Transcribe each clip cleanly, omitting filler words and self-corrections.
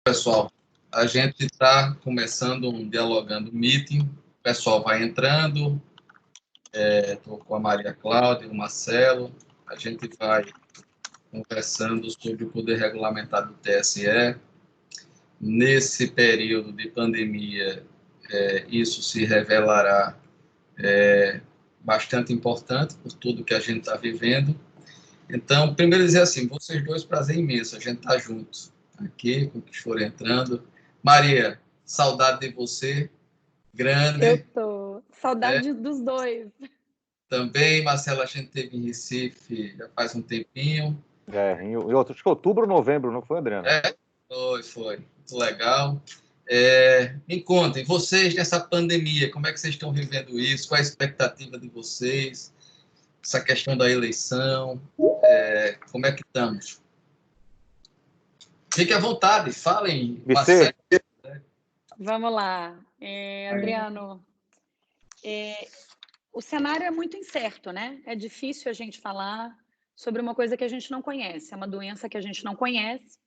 Pessoal, a gente está começando um Dialogando Meeting, o pessoal vai entrando, estou com a Maria Cláudia, o Marcelo, a gente vai conversando sobre o poder regulamentar do TSE. Nesse período de pandemia, isso se revelará bastante importante por tudo que a gente está vivendo. Então, primeiro dizer assim, vocês dois, prazer imenso, a gente está junto aqui, com que forem entrando. Maria, saudade de você, grande. Eu tô. Saudade dos dois. Também, Marcelo, a gente teve em Recife já faz um tempinho. Acho que outubro, novembro, não foi, Adriano? Foi. Muito legal. Me contem, vocês nessa pandemia, como é que vocês estão vivendo isso? Qual é a expectativa de vocês? Essa questão da eleição, como é que estamos? Fique à vontade, falem. Marcelo. Vamos lá. Adriano, o cenário é muito incerto, né? É difícil a gente falar sobre uma coisa que a gente não conhece. É uma doença que a gente não conhece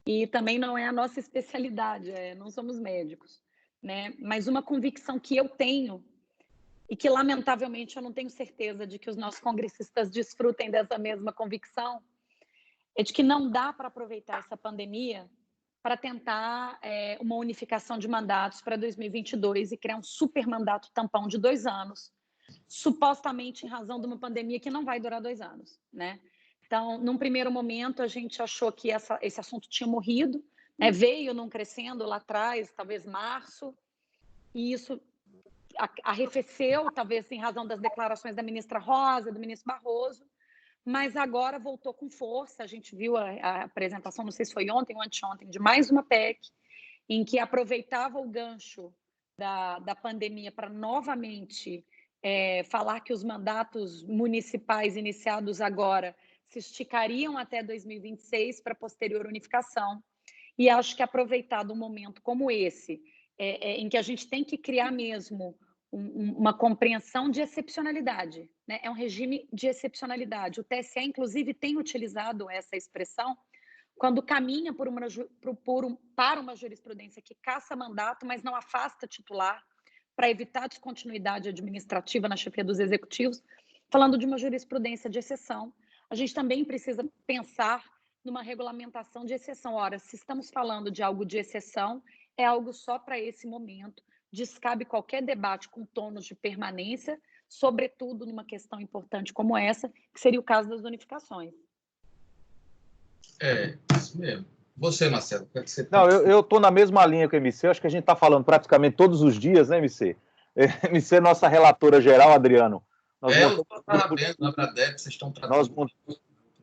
e também não é a nossa especialidade, não somos médicos, né? Mas uma convicção que eu tenho e que, lamentavelmente, eu não tenho certeza de que os nossos congressistas desfrutem dessa mesma convicção, é de que não dá para aproveitar essa pandemia para tentar uma unificação de mandatos para 2022 e criar um super mandato tampão de 2 anos, supostamente em razão de uma pandemia que não vai durar 2 anos, né? Então, num primeiro momento, a gente achou que esse assunto tinha morrido, né? Veio num crescendo lá atrás, talvez março, e isso arrefeceu, talvez em razão das declarações da ministra Rosa, do ministro Barroso, mas agora voltou com força. A gente viu a apresentação, não sei se foi ontem ou anteontem, de mais uma PEC, em que aproveitava o gancho da pandemia para novamente falar que os mandatos municipais iniciados agora se esticariam até 2026 para posterior unificação. E acho que aproveitado um momento como esse, em que a gente tem que criar mesmo uma compreensão de excepcionalidade, né? É um regime de excepcionalidade. O TSE, inclusive, tem utilizado essa expressão quando caminha para uma jurisprudência que caça mandato, mas não afasta titular, para evitar descontinuidade administrativa na chefia dos executivos, falando de uma jurisprudência de exceção. A gente também precisa pensar numa regulamentação de exceção. Ora, se estamos falando de algo de exceção, é algo só para esse momento, descabe qualquer debate com tônus de permanência, sobretudo numa questão importante como essa, que seria o caso das unificações. Isso mesmo. Você, Marcelo, o que é que você Não, eu estou na mesma linha com o MC, acho que a gente está falando praticamente todos os dias, né, MC? MC é nossa relatora geral, Adriano.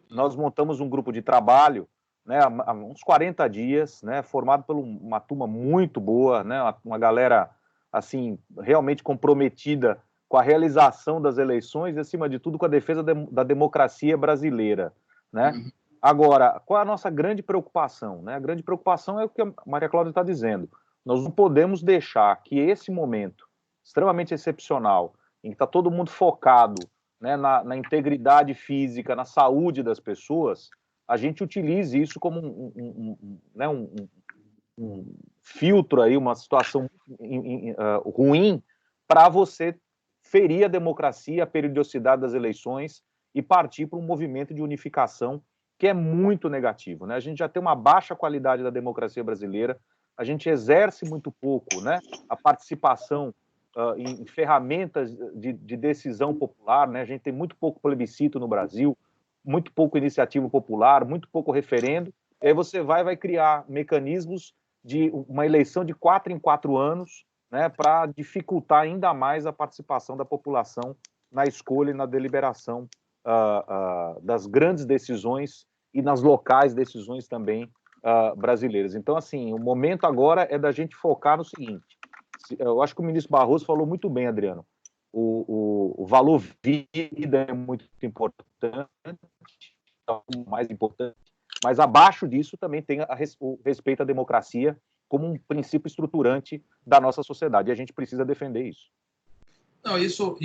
Nós montamos um grupo de trabalho, né, há uns 40 dias, né, formado por uma turma muito boa, né, uma galera assim, realmente comprometida com a realização das eleições e, acima de tudo, com a defesa da democracia brasileira, né? Uhum. Agora, qual é a nossa grande preocupação, né? A grande preocupação é o que a Maria Cláudia está dizendo. Nós não podemos deixar que esse momento extremamente excepcional, em que está todo mundo focado, né, na integridade física, na saúde das pessoas, a gente utilize isso como um filtro aí, uma situação ruim para você ferir a democracia, a periodicidade das eleições e partir para um movimento de unificação que é muito negativo, né? A gente já tem uma baixa qualidade da democracia brasileira, a gente exerce muito pouco, né, a participação em ferramentas de decisão popular, né? A gente tem muito pouco plebiscito no Brasil, muito pouco iniciativa popular, muito pouco referendo, e aí você vai criar mecanismos de uma eleição de 4 em 4 anos, né, para dificultar ainda mais a participação da população na escolha e na deliberação das grandes decisões e nas locais decisões também brasileiras. Então, assim, o momento agora é da gente focar no seguinte, eu acho que o ministro Barroso falou muito bem, Adriano, o valor vida é muito importante, o mais importante, mas abaixo disso também tem o respeito à democracia como um princípio estruturante da nossa sociedade, e a gente precisa defender isso. Não, isso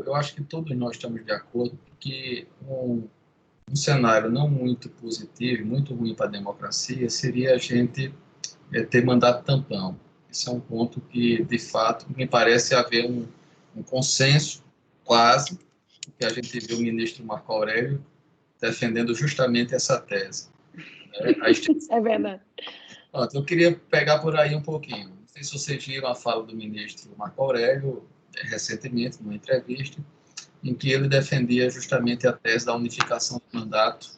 eu acho que todos nós estamos de acordo que um cenário não muito positivo, muito ruim para a democracia, seria a gente ter mandato tampão. Esse é um ponto que, de fato, me parece haver um consenso, quase, que a gente viu o ministro Marco Aurélio defendendo justamente essa tese. Né? É verdade. Pronto, eu queria pegar por aí um pouquinho. Não sei se vocês viram a fala do ministro Marco Aurélio, recentemente, numa entrevista, em que ele defendia justamente a tese da unificação do mandato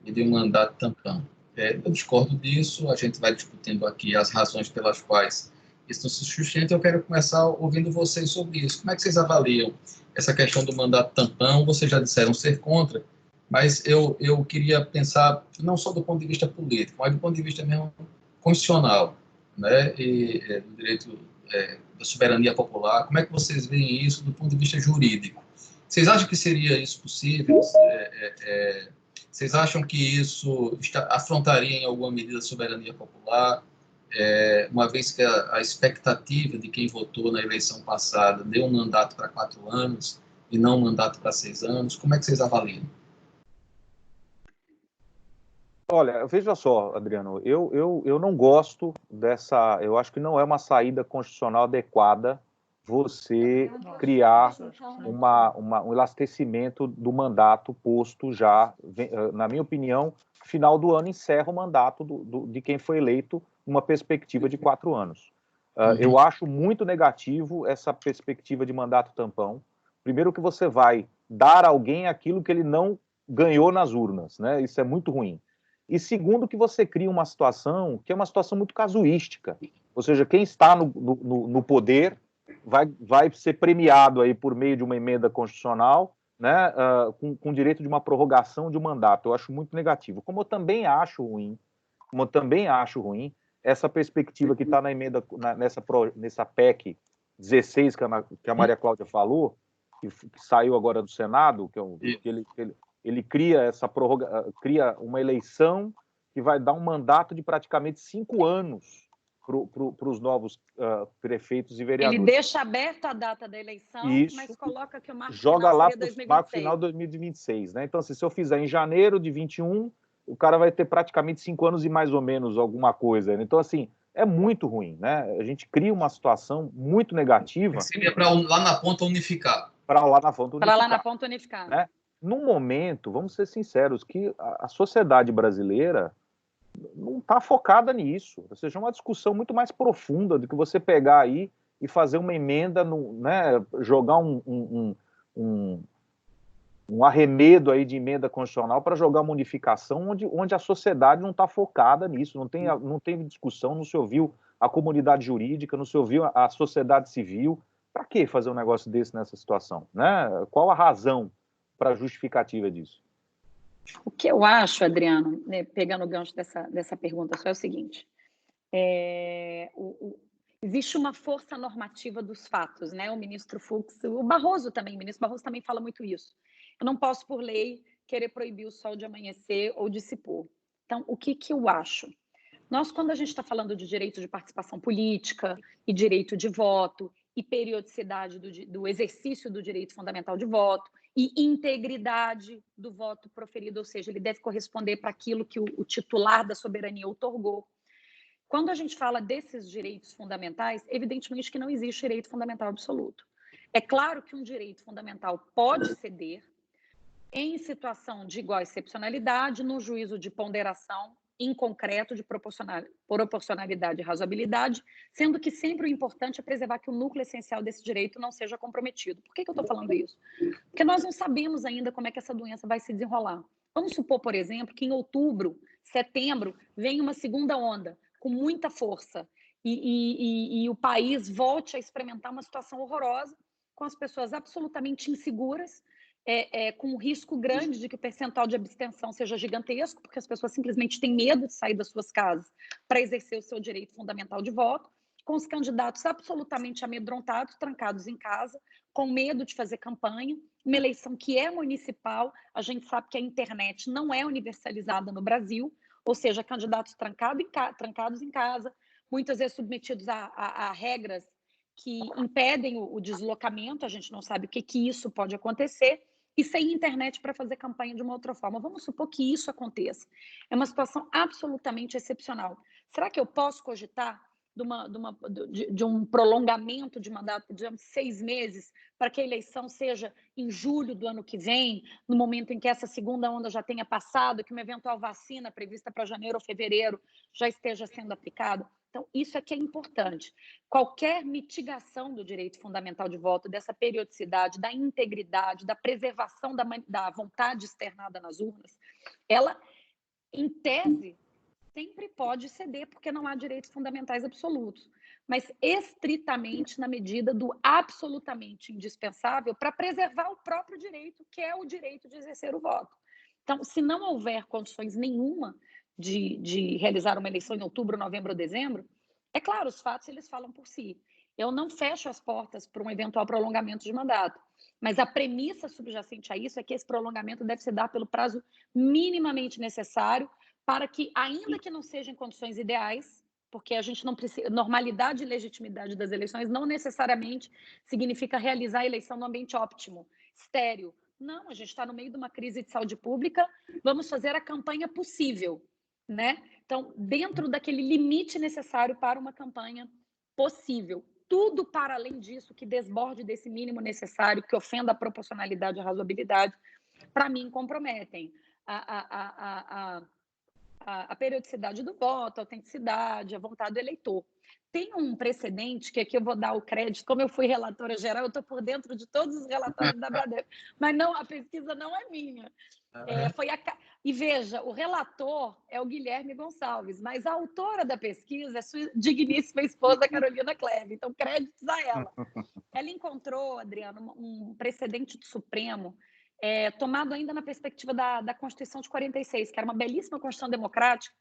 e de um mandato tampão. Eu discordo disso, a gente vai discutindo aqui as razões pelas quais isso não se sustenta. Eu quero começar ouvindo vocês sobre isso. Como é que vocês avaliam essa questão do mandato tampão? Vocês já disseram ser contra, mas eu queria pensar não só do ponto de vista político, mas do ponto de vista mesmo constitucional, né? E do direito da soberania popular. Como é que vocês veem isso do ponto de vista jurídico? Vocês acham que seria isso possível? Vocês acham que isso afrontaria em alguma medida a soberania popular, uma vez que a expectativa de quem votou na eleição passada deu um mandato para 4 anos e não um mandato para 6 anos? Como é que vocês avaliam? Olha, veja só, Adriano, eu não gosto dessa. Eu acho que não é uma saída constitucional adequada você criar um elastecimento do mandato posto já. Na minha opinião, final do ano encerra o mandato de quem foi eleito numa perspectiva de 4 anos. Eu acho muito negativo essa perspectiva de mandato tampão. Primeiro que você vai dar a alguém aquilo que ele não ganhou nas urnas, né? Isso é muito ruim. E segundo que você cria uma situação que é uma situação muito casuística, ou seja, quem está no poder vai ser premiado aí por meio de uma emenda constitucional, né, com direito de uma prorrogação de um mandato. Eu acho muito negativo. Como eu também acho ruim essa perspectiva que está na emenda, nessa PEC 16 que a Maria Cláudia falou, que saiu agora do Senado, que ele cria cria uma eleição que vai dar um mandato de praticamente 5 anos para os novos prefeitos e vereadores. Ele deixa aberta a data da eleição, isso, mas coloca que o marco joga final lá seria 2026. Marco final de 2026, né? Então, assim, se eu fizer em janeiro de 21, o cara vai ter praticamente 5 anos e mais ou menos alguma coisa. Então, assim, é muito ruim, né? A gente cria uma situação muito negativa. Seria para lá na ponta unificar. Para lá na ponta unificar. Para lá na ponta unificar. Né? No momento, vamos ser sinceros, que a sociedade brasileira não está focada nisso. Ou seja, é uma discussão muito mais profunda do que você pegar aí e fazer uma emenda, né, jogar um arremedo aí de emenda constitucional para jogar uma unificação onde a sociedade não está focada nisso, não teve discussão, não se ouviu a comunidade jurídica, não se ouviu a sociedade civil. Para que fazer um negócio desse nessa situação? Né? Qual a razão para a justificativa disso? O que eu acho, Adriano, né, pegando o gancho dessa pergunta, só é o seguinte: existe uma força normativa dos fatos, né? O ministro Fux, o ministro Barroso também fala muito isso. Eu não posso, por lei, querer proibir o sol de amanhecer ou de se pôr. Então, o que eu acho? Nós, quando a gente está falando de direito de participação política e direito de voto e periodicidade do exercício do direito fundamental de voto e integridade do voto proferido, ou seja, ele deve corresponder para aquilo que o titular da soberania outorgou. Quando a gente fala desses direitos fundamentais, evidentemente que não existe direito fundamental absoluto. É claro que um direito fundamental pode ceder em situação de igual excepcionalidade, no juízo de ponderação, em concreto, de proporcionalidade e razoabilidade, sendo que sempre o importante é preservar que o núcleo essencial desse direito não seja comprometido. Por que eu estou falando isso? Porque nós não sabemos ainda como é que essa doença vai se desenrolar. Vamos supor, por exemplo, que em outubro, setembro, vem uma segunda onda com muita força e o país volte a experimentar uma situação horrorosa, com as pessoas absolutamente inseguras, com um risco grande de que o percentual de abstenção seja gigantesco, porque as pessoas simplesmente têm medo de sair das suas casas para exercer o seu direito fundamental de voto, com os candidatos absolutamente amedrontados, trancados em casa, com medo de fazer campanha, uma eleição que é municipal, a gente sabe que a internet não é universalizada no Brasil, ou seja, candidatos trancados em casa, muitas vezes submetidos a regras que impedem o deslocamento, a gente não sabe o que isso pode acontecer, e sem internet para fazer campanha de uma outra forma. Vamos supor que isso aconteça. É uma situação absolutamente excepcional. Será que eu posso cogitar de um prolongamento de mandato, digamos, 6 meses, para que a eleição seja em julho do ano que vem, no momento em que essa segunda onda já tenha passado, que uma eventual vacina prevista para janeiro ou fevereiro já esteja sendo aplicada? Então, isso é que é importante. Qualquer mitigação do direito fundamental de voto, dessa periodicidade, da integridade, da preservação da vontade externada nas urnas, ela, em tese, sempre pode ceder, porque não há direitos fundamentais absolutos, mas estritamente na medida do absolutamente indispensável para preservar o próprio direito, que é o direito de exercer o voto. Então, se não houver condições nenhuma de realizar uma eleição em outubro, novembro ou dezembro, é claro, os fatos eles falam por si. Eu não fecho as portas para um eventual prolongamento de mandato, mas a premissa subjacente a isso é que esse prolongamento deve se dar pelo prazo minimamente necessário para que, ainda que não sejam em condições ideais, porque a gente não precisa, normalidade e legitimidade das eleições não necessariamente significa realizar a eleição no ambiente óptimo, estéril. Não, a gente está no meio de uma crise de saúde pública, vamos fazer a campanha possível, né? Então, dentro daquele limite necessário para uma campanha possível. Tudo para além disso, que desborde desse mínimo necessário, que ofenda a proporcionalidade e a razoabilidade, para mim, comprometem a periodicidade do voto, a autenticidade, a vontade do eleitor. Tem um precedente, que aqui eu vou dar o crédito, como eu fui relatora geral, eu estou por dentro de todos os relatórios da Bradesco, mas não, a pesquisa não é minha. E veja, o relator é o Guilherme Gonçalves, mas a autora da pesquisa é sua digníssima esposa, Carolina Kleve, então créditos a ela. Ela encontrou, Adriano, um precedente do Supremo, tomado ainda na perspectiva da Constituição de 46, que era uma belíssima Constituição democrática,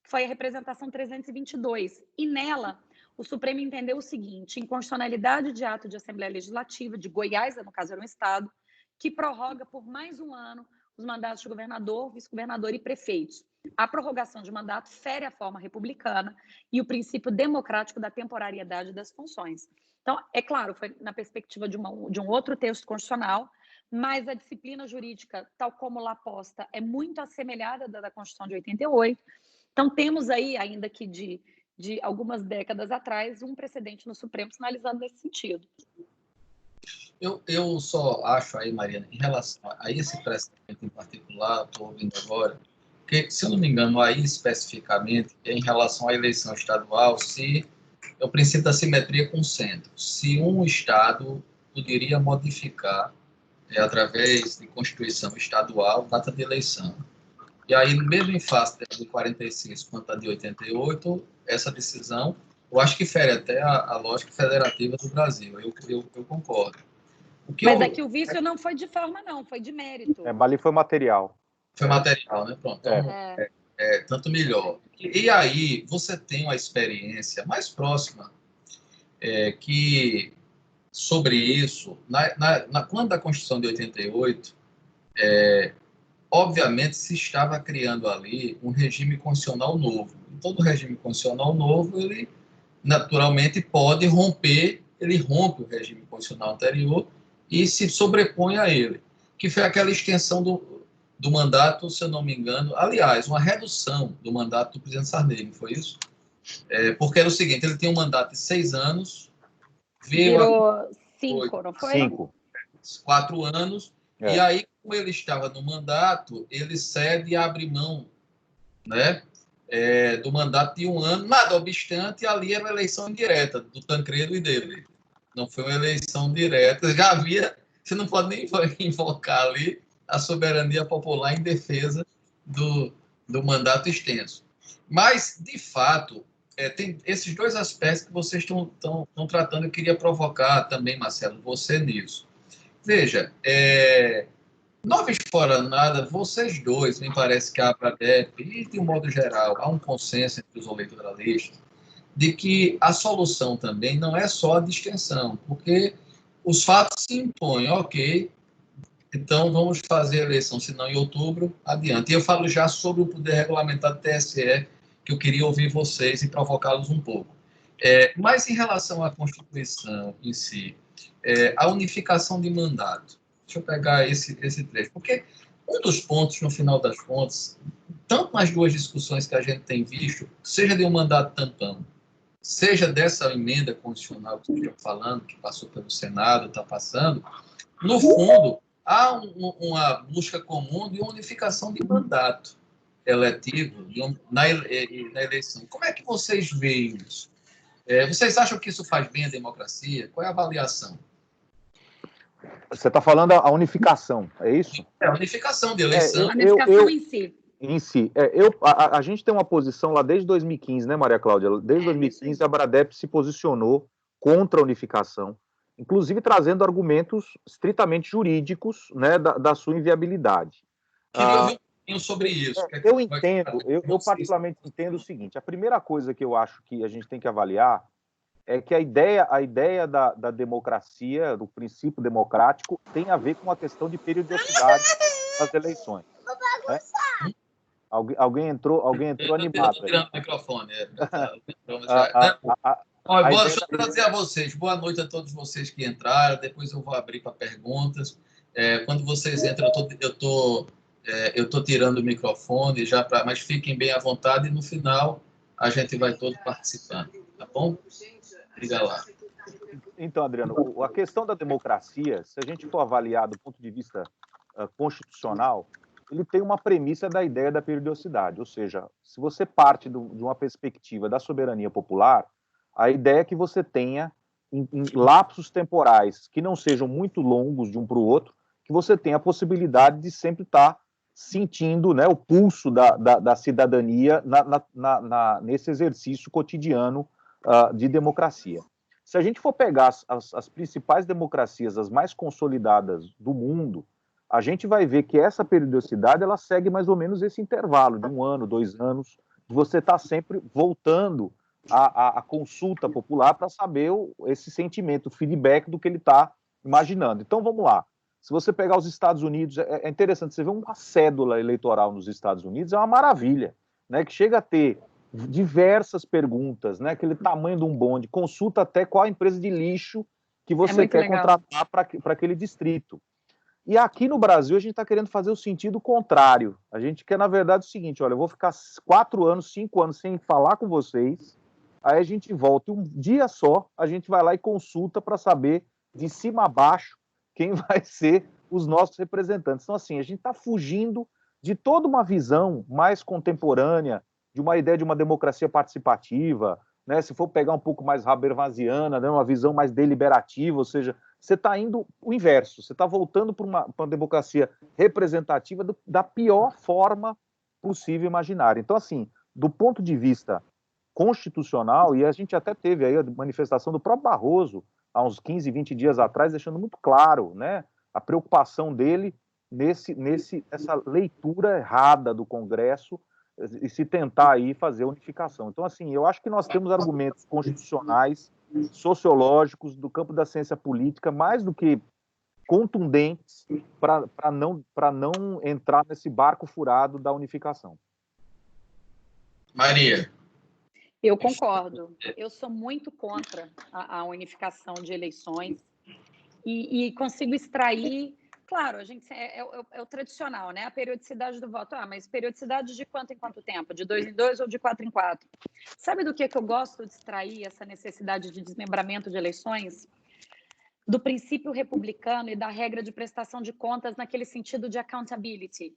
que foi a representação 322. E nela, o Supremo entendeu o seguinte: inconstitucionalidade de ato de Assembleia Legislativa, de Goiás, no caso era um estado, que prorroga por mais um ano os mandatos de governador, vice-governador e prefeitos. A prorrogação de mandato fere a forma republicana e o princípio democrático da temporariedade das funções. Então, é claro, foi na perspectiva de um outro texto constitucional, mas a disciplina jurídica, tal como lá posta, é muito assemelhada da Constituição de 88. Então, temos aí, ainda que de algumas décadas atrás, um precedente no Supremo sinalizando nesse sentido. Eu só acho aí, Mariana, em relação a esse precedente em particular, estou ouvindo agora, que, se eu não me engano, aí especificamente, é em relação à eleição estadual, se é o princípio da simetria com o centro. Se um estado poderia modificar, através de Constituição estadual, data de eleição. E aí, mesmo em face de 46 quanto a de 88, essa decisão, eu acho que fere até a lógica federativa do Brasil. Eu concordo. Mas aqui o vício não foi de forma, não, foi de mérito. Mas ali foi material. Foi material, né? Pronto. Então, tanto melhor. E aí, você tem uma experiência mais próxima que, sobre isso, quando a Constituição de 88, obviamente se estava criando ali um regime constitucional novo. E todo regime constitucional novo, ele naturalmente pode rompe o regime constitucional anterior e se sobrepõe a ele, que foi aquela extensão do mandato, se eu não me engano, aliás, uma redução do mandato do presidente Sarney, não foi isso? Porque era o seguinte, ele tinha um mandato de 6 anos, virou 5, não foi? 5. 4 anos, e aí, como ele estava no mandato, ele cede e abre mão, né, do mandato de 1 ano, nada obstante, ali era uma eleição indireta do Tancredo e dele. Não foi uma eleição direta, já havia, você não pode nem invocar ali a soberania popular em defesa do mandato extenso. Mas, de fato, tem esses dois aspectos que vocês estão tratando. Eu queria provocar também, Marcelo, você nisso. Veja, não vez fora nada, vocês dois, me parece que a ABRADEF, e de um modo geral, há um consenso entre os eleitoralistas de que a solução também não é só a distensão, porque os fatos se impõem, ok, então vamos fazer a eleição, se não em outubro, adiante. E eu falo já sobre o poder regulamentar do TSE, que eu queria ouvir vocês e provocá-los um pouco. Mas em relação à Constituição em si, a unificação de mandato, Deixa eu pegar esse trecho. Porque um dos pontos, no final das contas, tanto nas duas discussões que a gente tem visto, seja de um mandato tampão, seja dessa emenda constitucional que estamos falando, que passou pelo Senado, está passando, no fundo, há uma busca comum de unificação de mandato eletivo na eleição. Como é que vocês veem isso? Vocês acham que isso faz bem à democracia? Qual é a avaliação? Você está falando a unificação, é isso? A unificação de eleição. A unificação em si. Em si. A gente tem uma posição lá desde 2015, né, Maria Cláudia? Desde 2015, a Bradep se posicionou contra a unificação, inclusive trazendo argumentos estritamente jurídicos, né, da sua inviabilidade. Queria ouvir um pouquinho sobre isso. Eu particularmente entendo o seguinte: a primeira coisa que eu acho que a gente tem que avaliar é que a ideia da democracia, do princípio democrático, tem a ver com a questão de periodicidade das eleições. Né? Alguém entrou animado. Estou tirando o microfone. Deixa eu trazer a vocês. Boa noite a todos vocês que entraram. Depois eu vou abrir para perguntas. Quando vocês entram, eu estou tirando o microfone, mas fiquem bem à vontade e no final a gente vai todo participando. Tá bom? Liga lá. Então, Adriano, a questão da democracia, se a gente for avaliar do ponto de vista constitucional, ele tem uma premissa da ideia da periodicidade, ou seja, se você parte de uma perspectiva da soberania popular, a ideia é que você tenha, em lapsos temporais que não sejam muito longos de um para o outro, que você tenha a possibilidade de sempre estar sentindo, né, o pulso da cidadania nesse exercício cotidiano de democracia. Se a gente for pegar as principais democracias, as mais consolidadas do mundo, a gente vai ver que essa periodicidade ela segue mais ou menos esse intervalo de 1 ano, 2 anos, de você estar sempre voltando à consulta popular para saber esse sentimento, o feedback do que ele está imaginando. Então, vamos lá. Se você pegar os Estados Unidos, é interessante, você vê uma cédula eleitoral nos Estados Unidos, é uma maravilha, né, que chega a ter diversas perguntas, né, aquele tamanho de um bonde, consulta até qual a empresa de lixo que você quer contratar para aquele distrito. E aqui no Brasil a gente está querendo fazer o sentido contrário. A gente quer, na verdade, o seguinte: olha, eu vou ficar 4 anos, 5 anos sem falar com vocês, aí a gente volta e um dia só a gente vai lá e consulta para saber de cima a baixo quem vai ser os nossos representantes. Então, assim, a gente está fugindo de toda uma visão mais contemporânea, de uma ideia de uma democracia participativa, né? Se for pegar um pouco mais habermasiana, né? Uma visão mais deliberativa, ou seja, você está indo o inverso, você está voltando para uma democracia representativa da pior forma possível imaginar. Então, assim, do ponto de vista constitucional, e a gente até teve aí a manifestação do próprio Barroso, há uns 15, 20 dias atrás, deixando muito claro, né, a preocupação dele nessa leitura errada do Congresso e se tentar aí fazer a unificação. Então, assim, eu acho que nós temos argumentos constitucionais, sociológicos, do campo da ciência política, mais do que contundentes para não entrar nesse barco furado da unificação. Maria. Eu concordo. Eu sou muito contra a unificação de eleições e consigo extrair. Claro, a gente é o tradicional, né? A periodicidade do voto. Mas periodicidade de quanto em quanto tempo? De 2 em 2 ou de 4 em 4? Sabe do que eu gosto de extrair essa necessidade de desmembramento de eleições? Do princípio republicano e da regra de prestação de contas naquele sentido de accountability.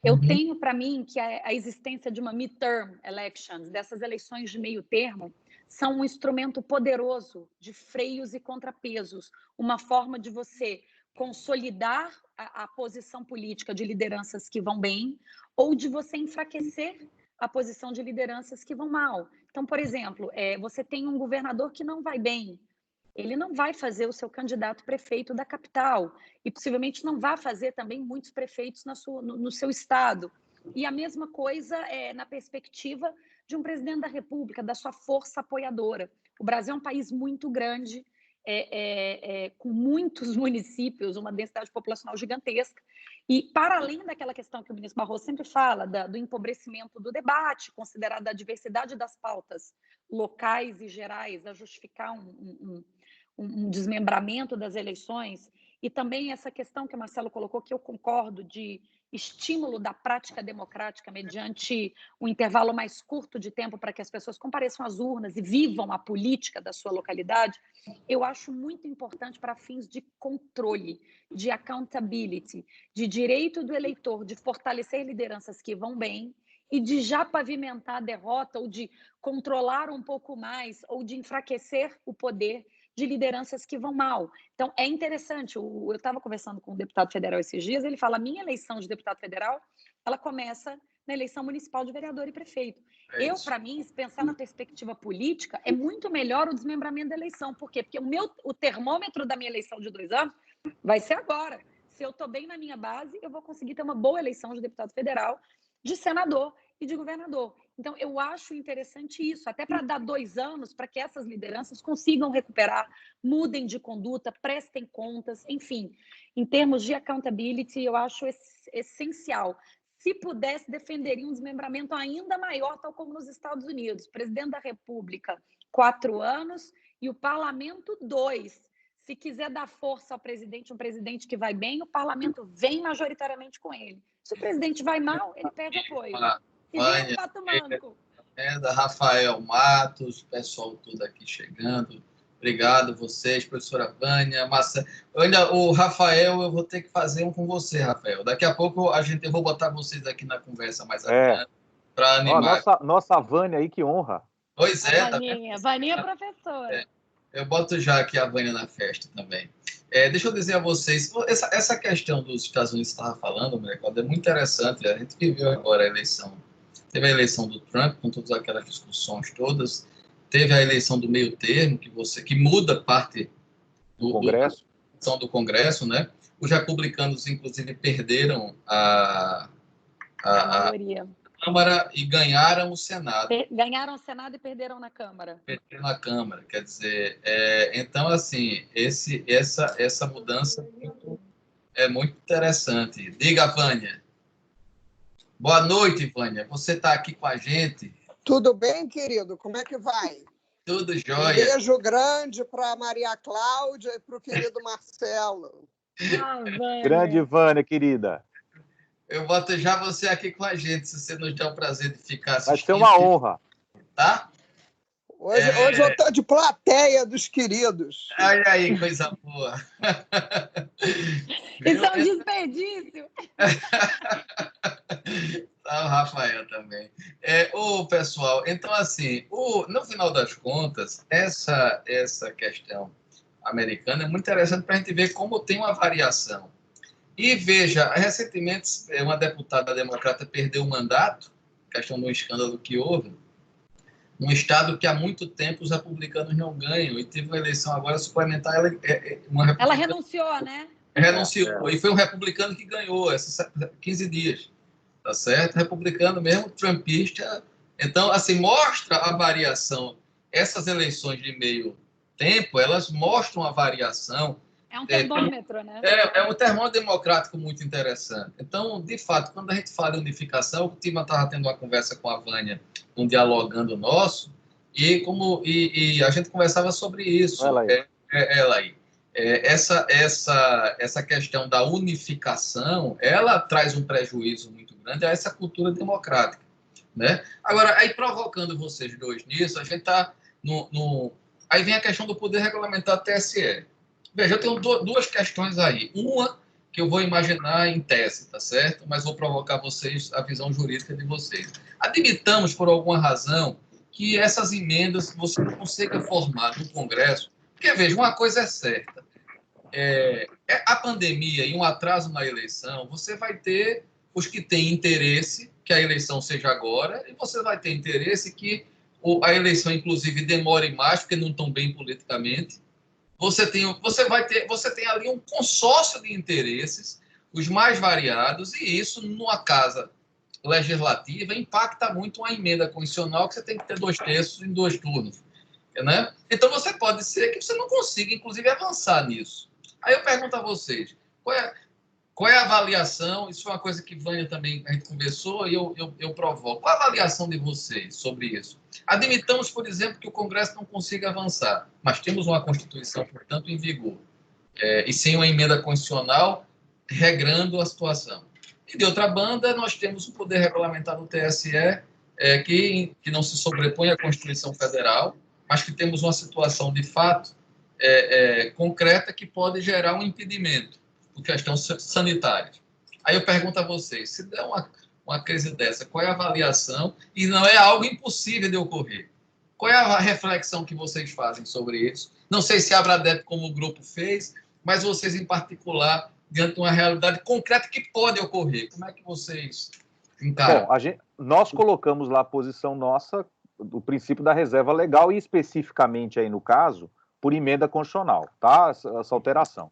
Eu tenho para mim que a existência de uma midterm elections, dessas eleições de meio termo, são um instrumento poderoso de freios e contrapesos, uma forma de você consolidar a posição política de lideranças que vão bem ou de você enfraquecer a posição de lideranças que vão mal. Então, por exemplo, você tem um governador que não vai bem, ele não vai fazer o seu candidato prefeito da capital e possivelmente não vai fazer também muitos prefeitos no seu estado. E a mesma coisa na perspectiva de um presidente da República, da sua força apoiadora. O Brasil é um país muito grande, com muitos municípios, uma densidade populacional gigantesca. E, para além daquela questão que o ministro Barroso sempre fala, do empobrecimento do debate, considerada a diversidade das pautas locais e gerais a justificar um desmembramento das eleições, e também essa questão que o Marcelo colocou, que eu concordo, de estímulo da prática democrática mediante um intervalo mais curto de tempo para que as pessoas compareçam às urnas e vivam a política da sua localidade, eu acho muito importante para fins de controle, de accountability, de direito do eleitor de fortalecer lideranças que vão bem e de já pavimentar a derrota ou de controlar um pouco mais ou de enfraquecer o poder de lideranças que vão mal. Então, é interessante, eu estava conversando com um deputado federal esses dias, ele fala, a minha eleição de deputado federal, ela começa na eleição municipal de vereador e prefeito. Eu, para mim, se pensar na perspectiva política, é muito melhor o desmembramento da eleição. Por quê? Porque o termômetro da minha eleição de 2 anos vai ser agora. Se eu estou bem na minha base, eu vou conseguir ter uma boa eleição de deputado federal, de senador e de governador. Então, eu acho interessante isso, até para dar 2 anos para que essas lideranças consigam recuperar, mudem de conduta, prestem contas, enfim. Em termos de accountability, eu acho essencial. Se pudesse, defenderia um desmembramento ainda maior, tal como nos Estados Unidos. Presidente da República, 4 anos, e o parlamento, 2. Se quiser dar força ao presidente, um presidente que vai bem, o parlamento vem majoritariamente com ele. Se o presidente vai mal, ele perde apoio. Se vem um pato manco. Rafael Matos, o pessoal todo aqui chegando. Obrigado vocês, professora Vânia, Marcelo. Olha, o Rafael, eu vou ter que fazer um com você, Rafael. Daqui a pouco eu vou botar vocês aqui na conversa mais adiante para animar. Nossa Vânia aí, que honra. Pois é. Vaninha professora. Eu boto já aqui a Vânia na festa também. Deixa eu dizer a vocês, essa questão dos Estados Unidos que estava falando, é muito interessante. A gente viveu agora a eleição. Teve a eleição do Trump, com todas aquelas discussões todas. Teve a eleição do meio termo, que muda parte do Congresso, né? Os republicanos, inclusive, perderam a maioria. Câmara e ganharam o Senado. Ganharam o Senado e perderam na Câmara. Perderam na Câmara, quer dizer... então, assim, essa mudança é muito interessante. Diga, Vânia. Boa noite, Vânia. Você está aqui com a gente. Tudo bem, querido? Como é que vai? Tudo jóia. Um beijo grande para a Maria Cláudia e para o querido Marcelo. Vânia. Grande Vânia, querida. Eu boto já você aqui com a gente, se você nos der o prazer de ficar assistindo. Vai ser uma honra. Tá? Hoje eu estou de plateia dos queridos. Olha aí, coisa boa. Isso é um desperdício. Tá, o Rafael também. Pessoal, então, assim, no final das contas, essa questão americana é muito interessante para a gente ver como tem uma variação. E veja, recentemente, uma deputada democrata perdeu o mandato, questão de um escândalo que houve, num estado que há muito tempo os republicanos não ganham, e teve uma eleição agora suplementar. Ela renunciou, né? Renunciou, e foi um republicano que ganhou esses 15 dias, tá certo? Republicano mesmo, trumpista. Então, assim, mostra a variação. Essas eleições de meio tempo, elas mostram a variação. É um termômetro, né? É um termômetro democrático muito interessante. Então, de fato, quando a gente fala em unificação, o Tima estava tendo uma conversa com a Vânia, um dialogando nosso, e a gente conversava sobre isso. Ela aí. Essa questão da unificação, ela traz um prejuízo muito grande a essa cultura democrática, né? Agora, aí provocando vocês dois nisso, a gente está Aí vem a questão do poder regulamentar do TSE. Veja, eu tenho duas questões aí. Uma que eu vou imaginar em tese, tá certo? Mas vou provocar vocês, a visão jurídica de vocês. Admitamos, por alguma razão, que essas emendas você não consiga formar no Congresso, porque, veja, uma coisa é certa. A pandemia e um atraso na eleição, você vai ter os que têm interesse que a eleição seja agora, e você vai ter interesse que a eleição, inclusive, demore mais, porque não estão bem politicamente. Você tem ali um consórcio de interesses, os mais variados, e isso, numa casa legislativa, impacta muito uma emenda constitucional que você tem que ter 2/3 em 2 turnos. Né? Então, pode ser que você não consiga, inclusive, avançar nisso. Aí eu pergunto a vocês, qual é a avaliação? Isso foi uma coisa que Vânia também, a gente conversou, e eu provoco. Qual a avaliação de vocês sobre isso? Admitamos, por exemplo, que o Congresso não consiga avançar, mas temos uma Constituição, portanto, em vigor. e sem uma emenda constitucional regrando a situação. E, de outra banda, nós temos o poder regulamentar do TSE, que não se sobrepõe à Constituição Federal, mas que temos uma situação, de fato, concreta que pode gerar um impedimento por questão sanitária. Aí eu pergunto a vocês, se der uma crise dessa, qual é a avaliação? E não é algo impossível de ocorrer. Qual é a reflexão que vocês fazem sobre isso? Não sei se a Abradep, como o grupo, fez, mas vocês, em particular, diante de uma realidade concreta que pode ocorrer. Como é que vocês encaram? Bom, nós colocamos lá a posição nossa do princípio da reserva legal e especificamente aí no caso, por emenda constitucional, tá? Essa alteração.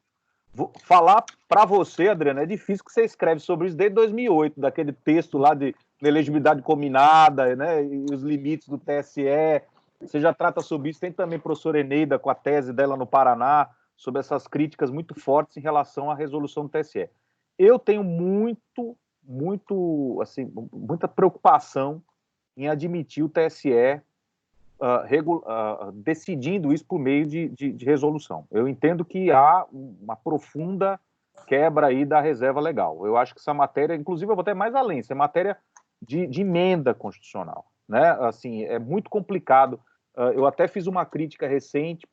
Vou falar para você, Adriano, é difícil que você escreve sobre isso desde 2008, daquele texto lá de elegibilidade combinada, né, e os limites do TSE. Você já trata sobre isso. Tem também a professora Eneida com a tese dela no Paraná, sobre essas críticas muito fortes em relação à resolução do TSE. Eu tenho muita preocupação em admitir o TSE decidindo isso por meio de resolução. Eu entendo que há uma profunda quebra aí da reserva legal. Eu acho que essa matéria, inclusive eu vou até mais além, isso é matéria de emenda constitucional, né? Assim, é muito complicado. Eu até fiz uma crítica recente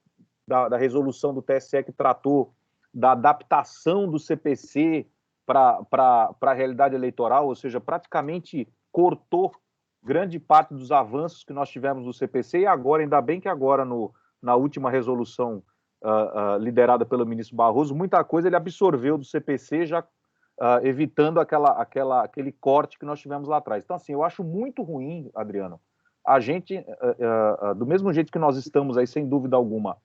da resolução do TSE que tratou da adaptação do CPC para a realidade eleitoral, ou seja, praticamente cortou grande parte dos avanços que nós tivemos no CPC, e agora, ainda bem que agora, na última resolução liderada pelo ministro Barroso, muita coisa ele absorveu do CPC, já evitando aquele corte que nós tivemos lá atrás. Então, assim, eu acho muito ruim, Adriano, a gente, do mesmo jeito que nós estamos aí, sem dúvida alguma,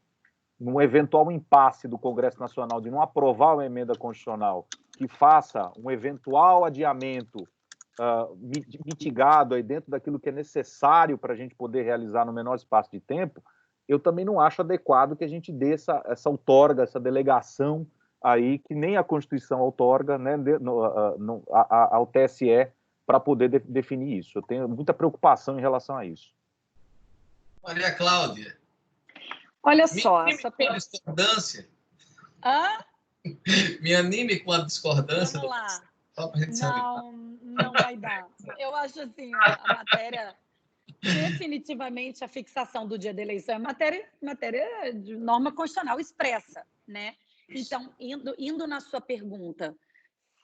num eventual impasse do Congresso Nacional de não aprovar uma emenda constitucional que faça um eventual adiamento mitigado aí dentro daquilo que é necessário para a gente poder realizar no menor espaço de tempo, eu também não acho adequado que a gente dê essa outorga, essa delegação aí, que nem a Constituição outorga, né, ao TSE para poder definir isso. Eu tenho muita preocupação em relação a isso. Maria Cláudia. Olha só, essa discordância. Me anime com a discordância. Vamos lá. Não vai dar. Eu acho assim, a matéria, definitivamente a fixação do dia da eleição é matéria de norma constitucional expressa, né? Então, indo na sua pergunta,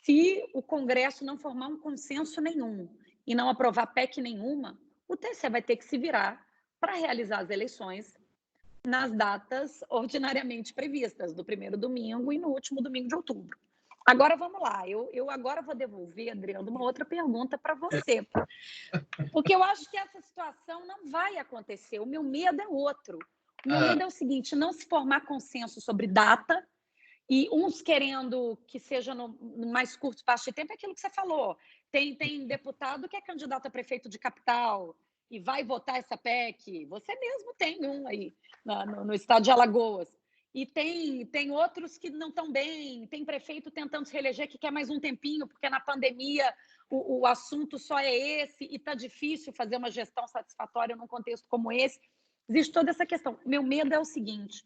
se o Congresso não formar um consenso nenhum e não aprovar PEC nenhuma, o TSE vai ter que se virar para realizar as eleições nas datas ordinariamente previstas, do primeiro domingo e no último domingo de outubro. Agora, vamos lá. Eu agora vou devolver, Adriano, uma outra pergunta para você. Porque eu acho que essa situação não vai acontecer. O meu medo é outro. O meu medo é o seguinte, não se formar consenso sobre data e uns querendo que seja no mais curto espaço de tempo, é aquilo que você falou. Tem deputado que é candidato a prefeito de capital e vai votar essa PEC. Você mesmo tem um aí no estado de Alagoas. E tem outros que não estão bem, tem prefeito tentando se reeleger que quer mais um tempinho, porque na pandemia o assunto só é esse e está difícil fazer uma gestão satisfatória num contexto como esse. Existe toda essa questão. Meu medo é o seguinte,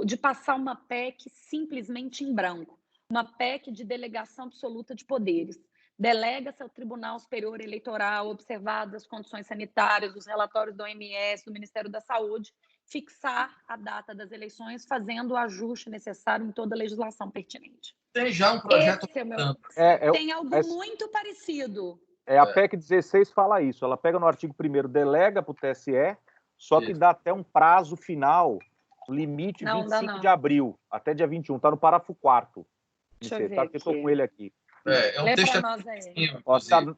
de passar uma PEC simplesmente em branco, uma PEC de delegação absoluta de poderes. Delega-se ao Tribunal Superior Eleitoral, observadas as condições sanitárias, os relatórios da OMS, do Ministério da Saúde, fixar a data das eleições, fazendo o ajuste necessário em toda a legislação pertinente. Tem já um projeto... Tem algo muito parecido. A PEC 16 fala isso, ela pega no artigo 1º, delega para o TSE, só que dá até um prazo final, limite 25 de abril, até dia 21, está no parágrafo 4º. Deixa eu ver aqui. Estou com ele aqui. É um texto...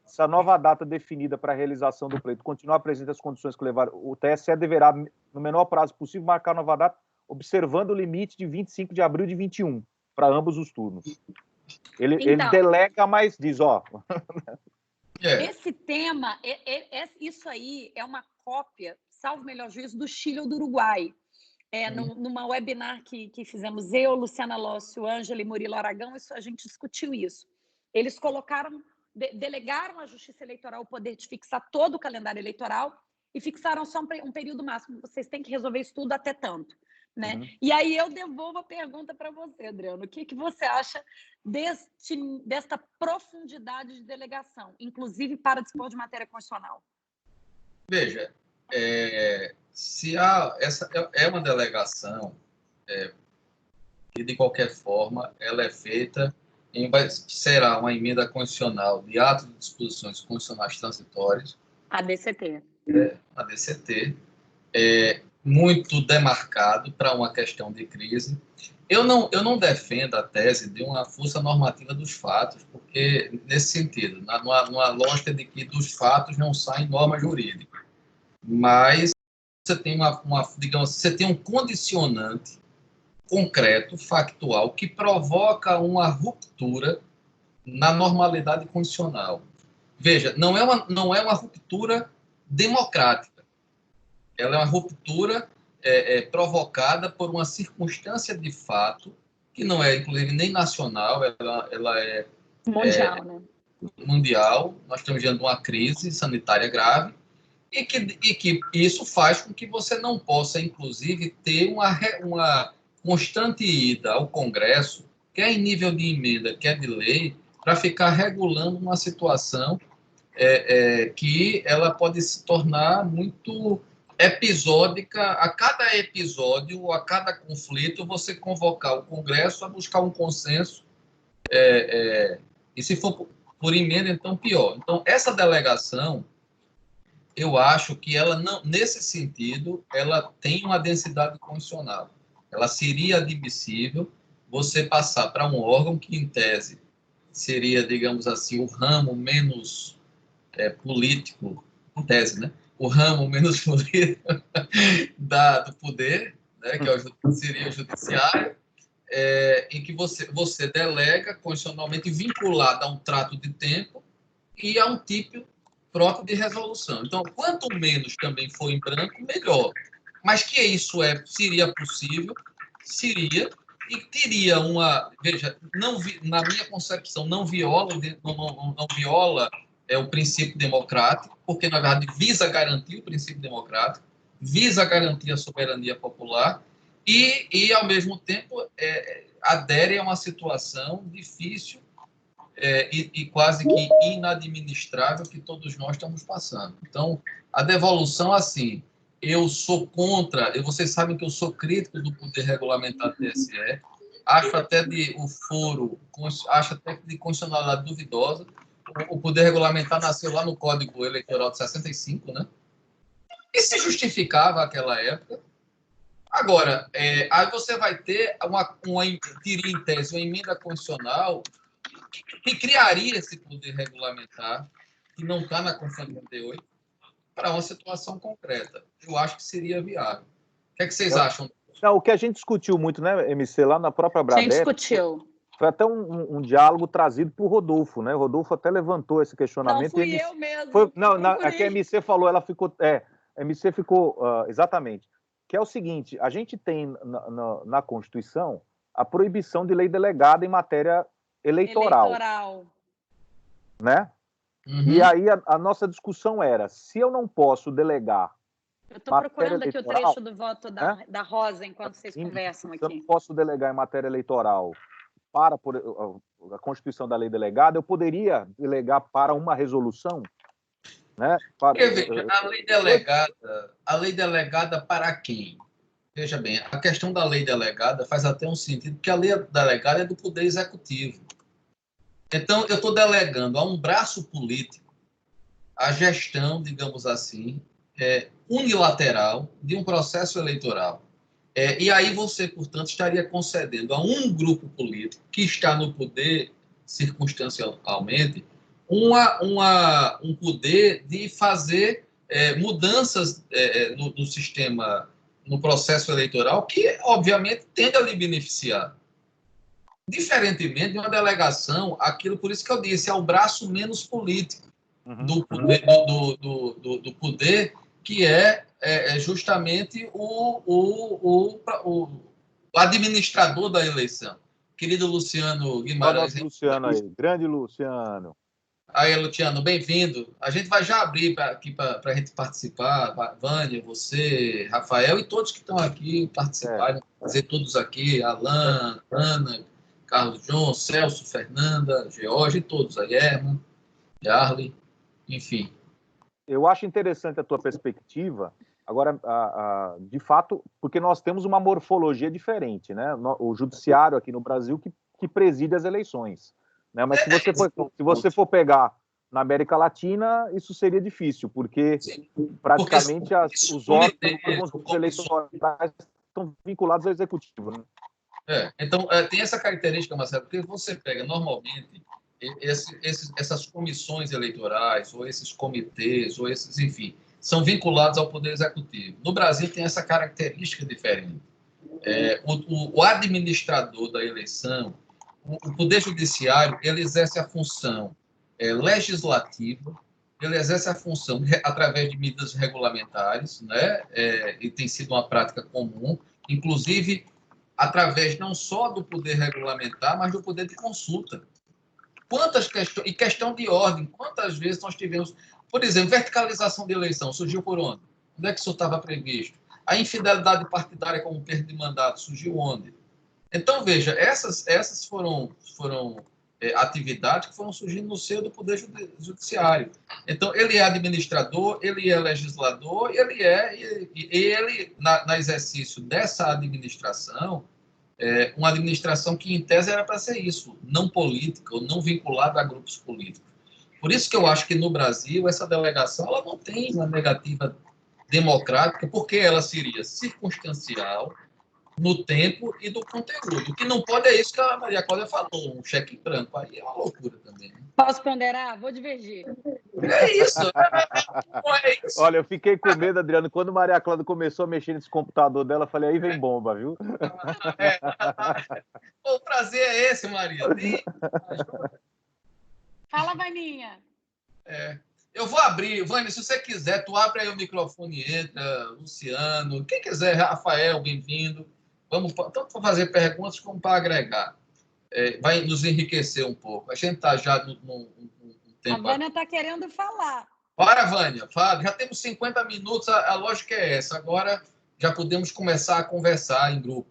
Se a nova data definida para a realização do pleito continuar presente as condições que levaram, o TSE deverá, no menor prazo possível, marcar a nova data, observando o limite de 25 de abril de 21, para ambos os turnos. Ele delega, mas diz, Esse tema, isso aí é uma cópia, salvo melhor juízo, do Chile ou do Uruguai. Numa webinar que fizemos eu, Luciana Lócio, Ângela e Murilo Aragão, a gente discutiu isso. Eles delegaram à Justiça Eleitoral o poder de fixar todo o calendário eleitoral e fixaram só um período máximo. Vocês têm que resolver isso tudo até tanto. né? E aí eu devolvo a pergunta para você, Adriano. O que você acha desta profundidade de delegação, inclusive para dispor de matéria constitucional? Veja, se essa é uma delegação que, de qualquer forma, ela é feita será uma emenda constitucional de ato de disposições constitucionais transitórias, a DCT. A DCT, muito demarcado para uma questão de crise. Eu não defendo a tese de uma força normativa dos fatos, porque, nesse sentido, numa lógica de que dos fatos não saem normas jurídicas, mas você tem digamos, você tem um condicionante concreto, factual, que provoca uma ruptura na normalidade constitucional. Veja, não é uma ruptura democrática. Ela é uma ruptura provocada por uma circunstância de fato que não é, inclusive, nem nacional, ela é mundial, né? Mundial. Nós estamos diante de uma crise sanitária grave e que isso faz com que você não possa, inclusive, ter uma constante ida ao Congresso, quer em nível de emenda, quer de lei, para ficar regulando uma situação que ela pode se tornar muito episódica. A cada episódio, a cada conflito, você convocar o Congresso a buscar um consenso, e se for por emenda, então pior. Então, essa delegação, eu acho que ela não, nesse sentido, ela tem uma densidade constitucional. Ela seria admissível você passar para um órgão que, em tese, seria, digamos assim, o ramo menos político, em tese, né? O ramo menos político do poder, né? Que seria o judiciário, em que você delega constitucionalmente vinculado a um trato de tempo e a um tipo próprio de resolução. Então, quanto menos também for em branco, melhor. Mas que isso seria possível, seria, e teria uma... Veja, na minha concepção, não viola o princípio democrático, porque, na verdade, visa garantir o princípio democrático, visa garantir a soberania popular e ao mesmo tempo, adere a uma situação difícil e quase que inadministrável que todos nós estamos passando. Então, a devolução, assim, eu sou contra, vocês sabem que eu sou crítico do poder regulamentar do TSE, acho até de constitucionalidade duvidosa. O poder regulamentar nasceu lá no Código Eleitoral de 65, né? E se justificava naquela época. Agora, aí você vai ter teria em tese uma emenda constitucional que criaria esse poder regulamentar, que não está na Constituição de 88, para uma situação concreta. Eu acho que seria viável. O que é que vocês acham? Não, o que a gente discutiu muito, né, MC, lá na própria Bradesco... A gente discutiu. Foi até um diálogo trazido por Rodolfo, né? O Rodolfo até levantou esse questionamento. Não, fui eu mesmo. Aqui a MC falou, ela ficou... a MC ficou... exatamente. Que é o seguinte, a gente tem na Constituição a proibição de lei delegada em matéria eleitoral. Né? Uhum. E aí a nossa discussão era, se eu não posso delegar... Eu estou procurando aqui o trecho do voto da Rosa, enquanto vocês conversam aqui. Se eu não posso delegar em matéria eleitoral para a constituição da lei delegada, eu poderia delegar para uma resolução, né? Veja, a lei delegada para quem? Veja bem, a questão da lei delegada faz até um sentido, porque a lei delegada é do Poder Executivo. Então, eu estou delegando a um braço político a gestão, digamos assim, unilateral de um processo eleitoral. E aí você, portanto, estaria concedendo a um grupo político que está no poder circunstancialmente um poder de fazer mudanças no sistema, no processo eleitoral, que, obviamente, tende a lhe beneficiar. Diferentemente de uma delegação, por isso que eu disse, é o braço menos político do poder, que é justamente o administrador da eleição. Querido Luciano Guimarães. Luciano aí, grande Luciano. Aí, Luciano, bem-vindo. A gente vai já abrir aqui para a gente participar. Vânia, você, Rafael e todos que estão aqui participarem. Dizer todos aqui, Alan, Ana, Carlos João, Celso, Fernanda, George, todos aí, Herman, Charlie, enfim. Eu acho interessante a tua perspectiva. Agora, de fato, porque nós temos uma morfologia diferente, né? O judiciário aqui no Brasil que preside as eleições, né? Mas se você for pegar na América Latina, isso seria difícil, porque praticamente os órgãos eleitorais estão vinculados ao executivo, né? Então, tem essa característica, Marcelo, porque você pega normalmente essas comissões eleitorais, ou esses comitês, ou esses, enfim, são vinculados ao Poder Executivo. No Brasil tem essa característica diferente. O administrador da eleição, o Poder Judiciário, ele exerce a função legislativa, ele exerce a função através de medidas regulamentares, né? E tem sido uma prática comum, inclusive através não só do poder regulamentar, mas do poder de consulta. Quantas questões, e questão de ordem, quantas vezes nós tivemos, por exemplo, verticalização de eleição, surgiu por onde? Onde é que isso estava previsto? A infidelidade partidária como perda de mandato, surgiu onde? Então, veja, essas foram atividades que foram surgindo no seio do Poder Judiciário. Então, ele é administrador, ele é legislador, ele no exercício dessa administração, uma administração que, em tese, era para ser isso, não política ou não vinculada a grupos políticos. Por isso que eu acho que, no Brasil, essa delegação ela não tem uma negativa democrática, porque ela seria circunstancial no tempo e do conteúdo. O que não pode é isso que a Maria Cláudia falou, um cheque em branco. Aí é uma loucura também. Né? Posso ponderar? Vou divergir. É isso. Olha, eu fiquei com medo, Adriano. Quando a Maria Cláudia começou a mexer nesse computador dela, eu falei, aí vem bomba, viu? O prazer é esse, Maria. Fala, Vaninha. Eu vou abrir. Vânia, se você quiser, tu abre aí o microfone e entra. Luciano, quem quiser, Rafael, bem-vindo. Vamos tanto para fazer perguntas como para agregar. Vai nos enriquecer um pouco. A gente está já num tempo... A Vânia está querendo falar. Para, Vânia, fala. Já temos 50 minutos, a lógica é essa. Agora já podemos começar a conversar em grupo.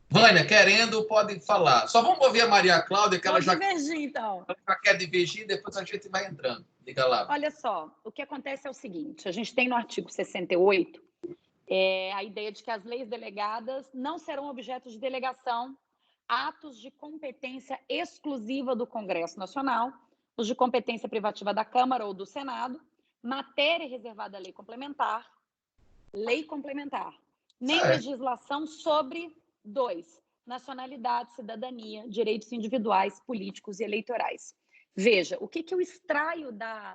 Vânia, querendo, pode falar. Só vamos ouvir a Maria Cláudia, que ela já quer divergir, depois a gente vai entrando. Diga lá. Olha só, o que acontece é o seguinte, a gente tem no artigo 68 a ideia de que as leis delegadas não serão objeto de delegação, atos de competência exclusiva do Congresso Nacional, os de competência privativa da Câmara ou do Senado, matéria reservada à lei complementar, nem legislação sobre 2, nacionalidade, cidadania, direitos individuais, políticos e eleitorais. Veja, o que eu extraio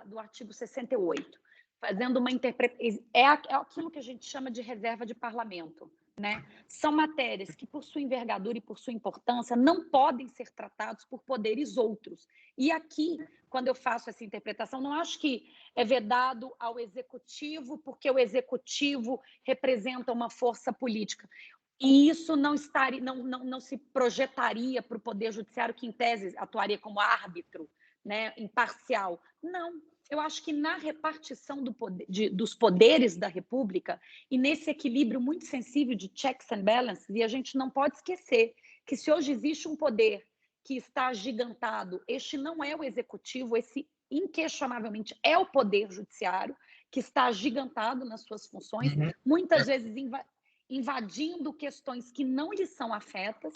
do artigo 68? Fazendo uma interpretação, é aquilo que a gente chama de reserva de parlamento, né? São matérias que, por sua envergadura e por sua importância, não podem ser tratados por poderes outros. E aqui, quando eu faço essa interpretação, não acho que é vedado ao executivo, porque o executivo representa uma força política. E isso não se projetaria para o Poder Judiciário, que, em tese, atuaria como árbitro, né, imparcial. Não. Eu acho que na repartição dos poderes da República e nesse equilíbrio muito sensível de checks and balances, e a gente não pode esquecer que se hoje existe um poder que está agigantado, este não é o executivo, esse inquestionavelmente é o Poder Judiciário, que está agigantado nas suas funções, muitas vezes invadindo questões que não lhe são afetas,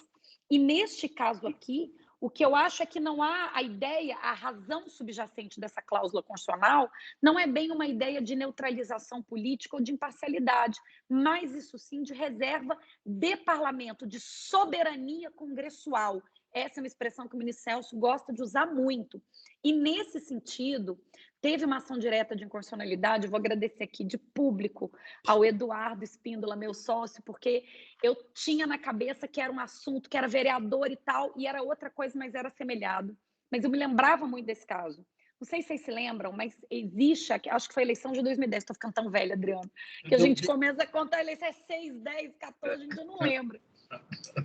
e neste caso aqui, o que eu acho é que não há a ideia, a razão subjacente dessa cláusula constitucional não é bem uma ideia de neutralização política ou de imparcialidade, mas isso sim de reserva de parlamento, de soberania congressual. Essa é uma expressão que o ministro Celso gosta de usar muito. E, nesse sentido, teve uma ação direta de inconstitucionalidade, eu vou agradecer aqui de público ao Eduardo Espíndola, meu sócio, porque eu tinha na cabeça que era um assunto, que era vereador e tal, e era outra coisa, mas era assemelhado. Mas eu me lembrava muito desse caso. Não sei se vocês se lembram, mas existe, acho que foi a eleição de 2010, estou ficando tão velha, Adriano, que a gente começa a contar a eleição, 6, 10, 14, a gente não lembra.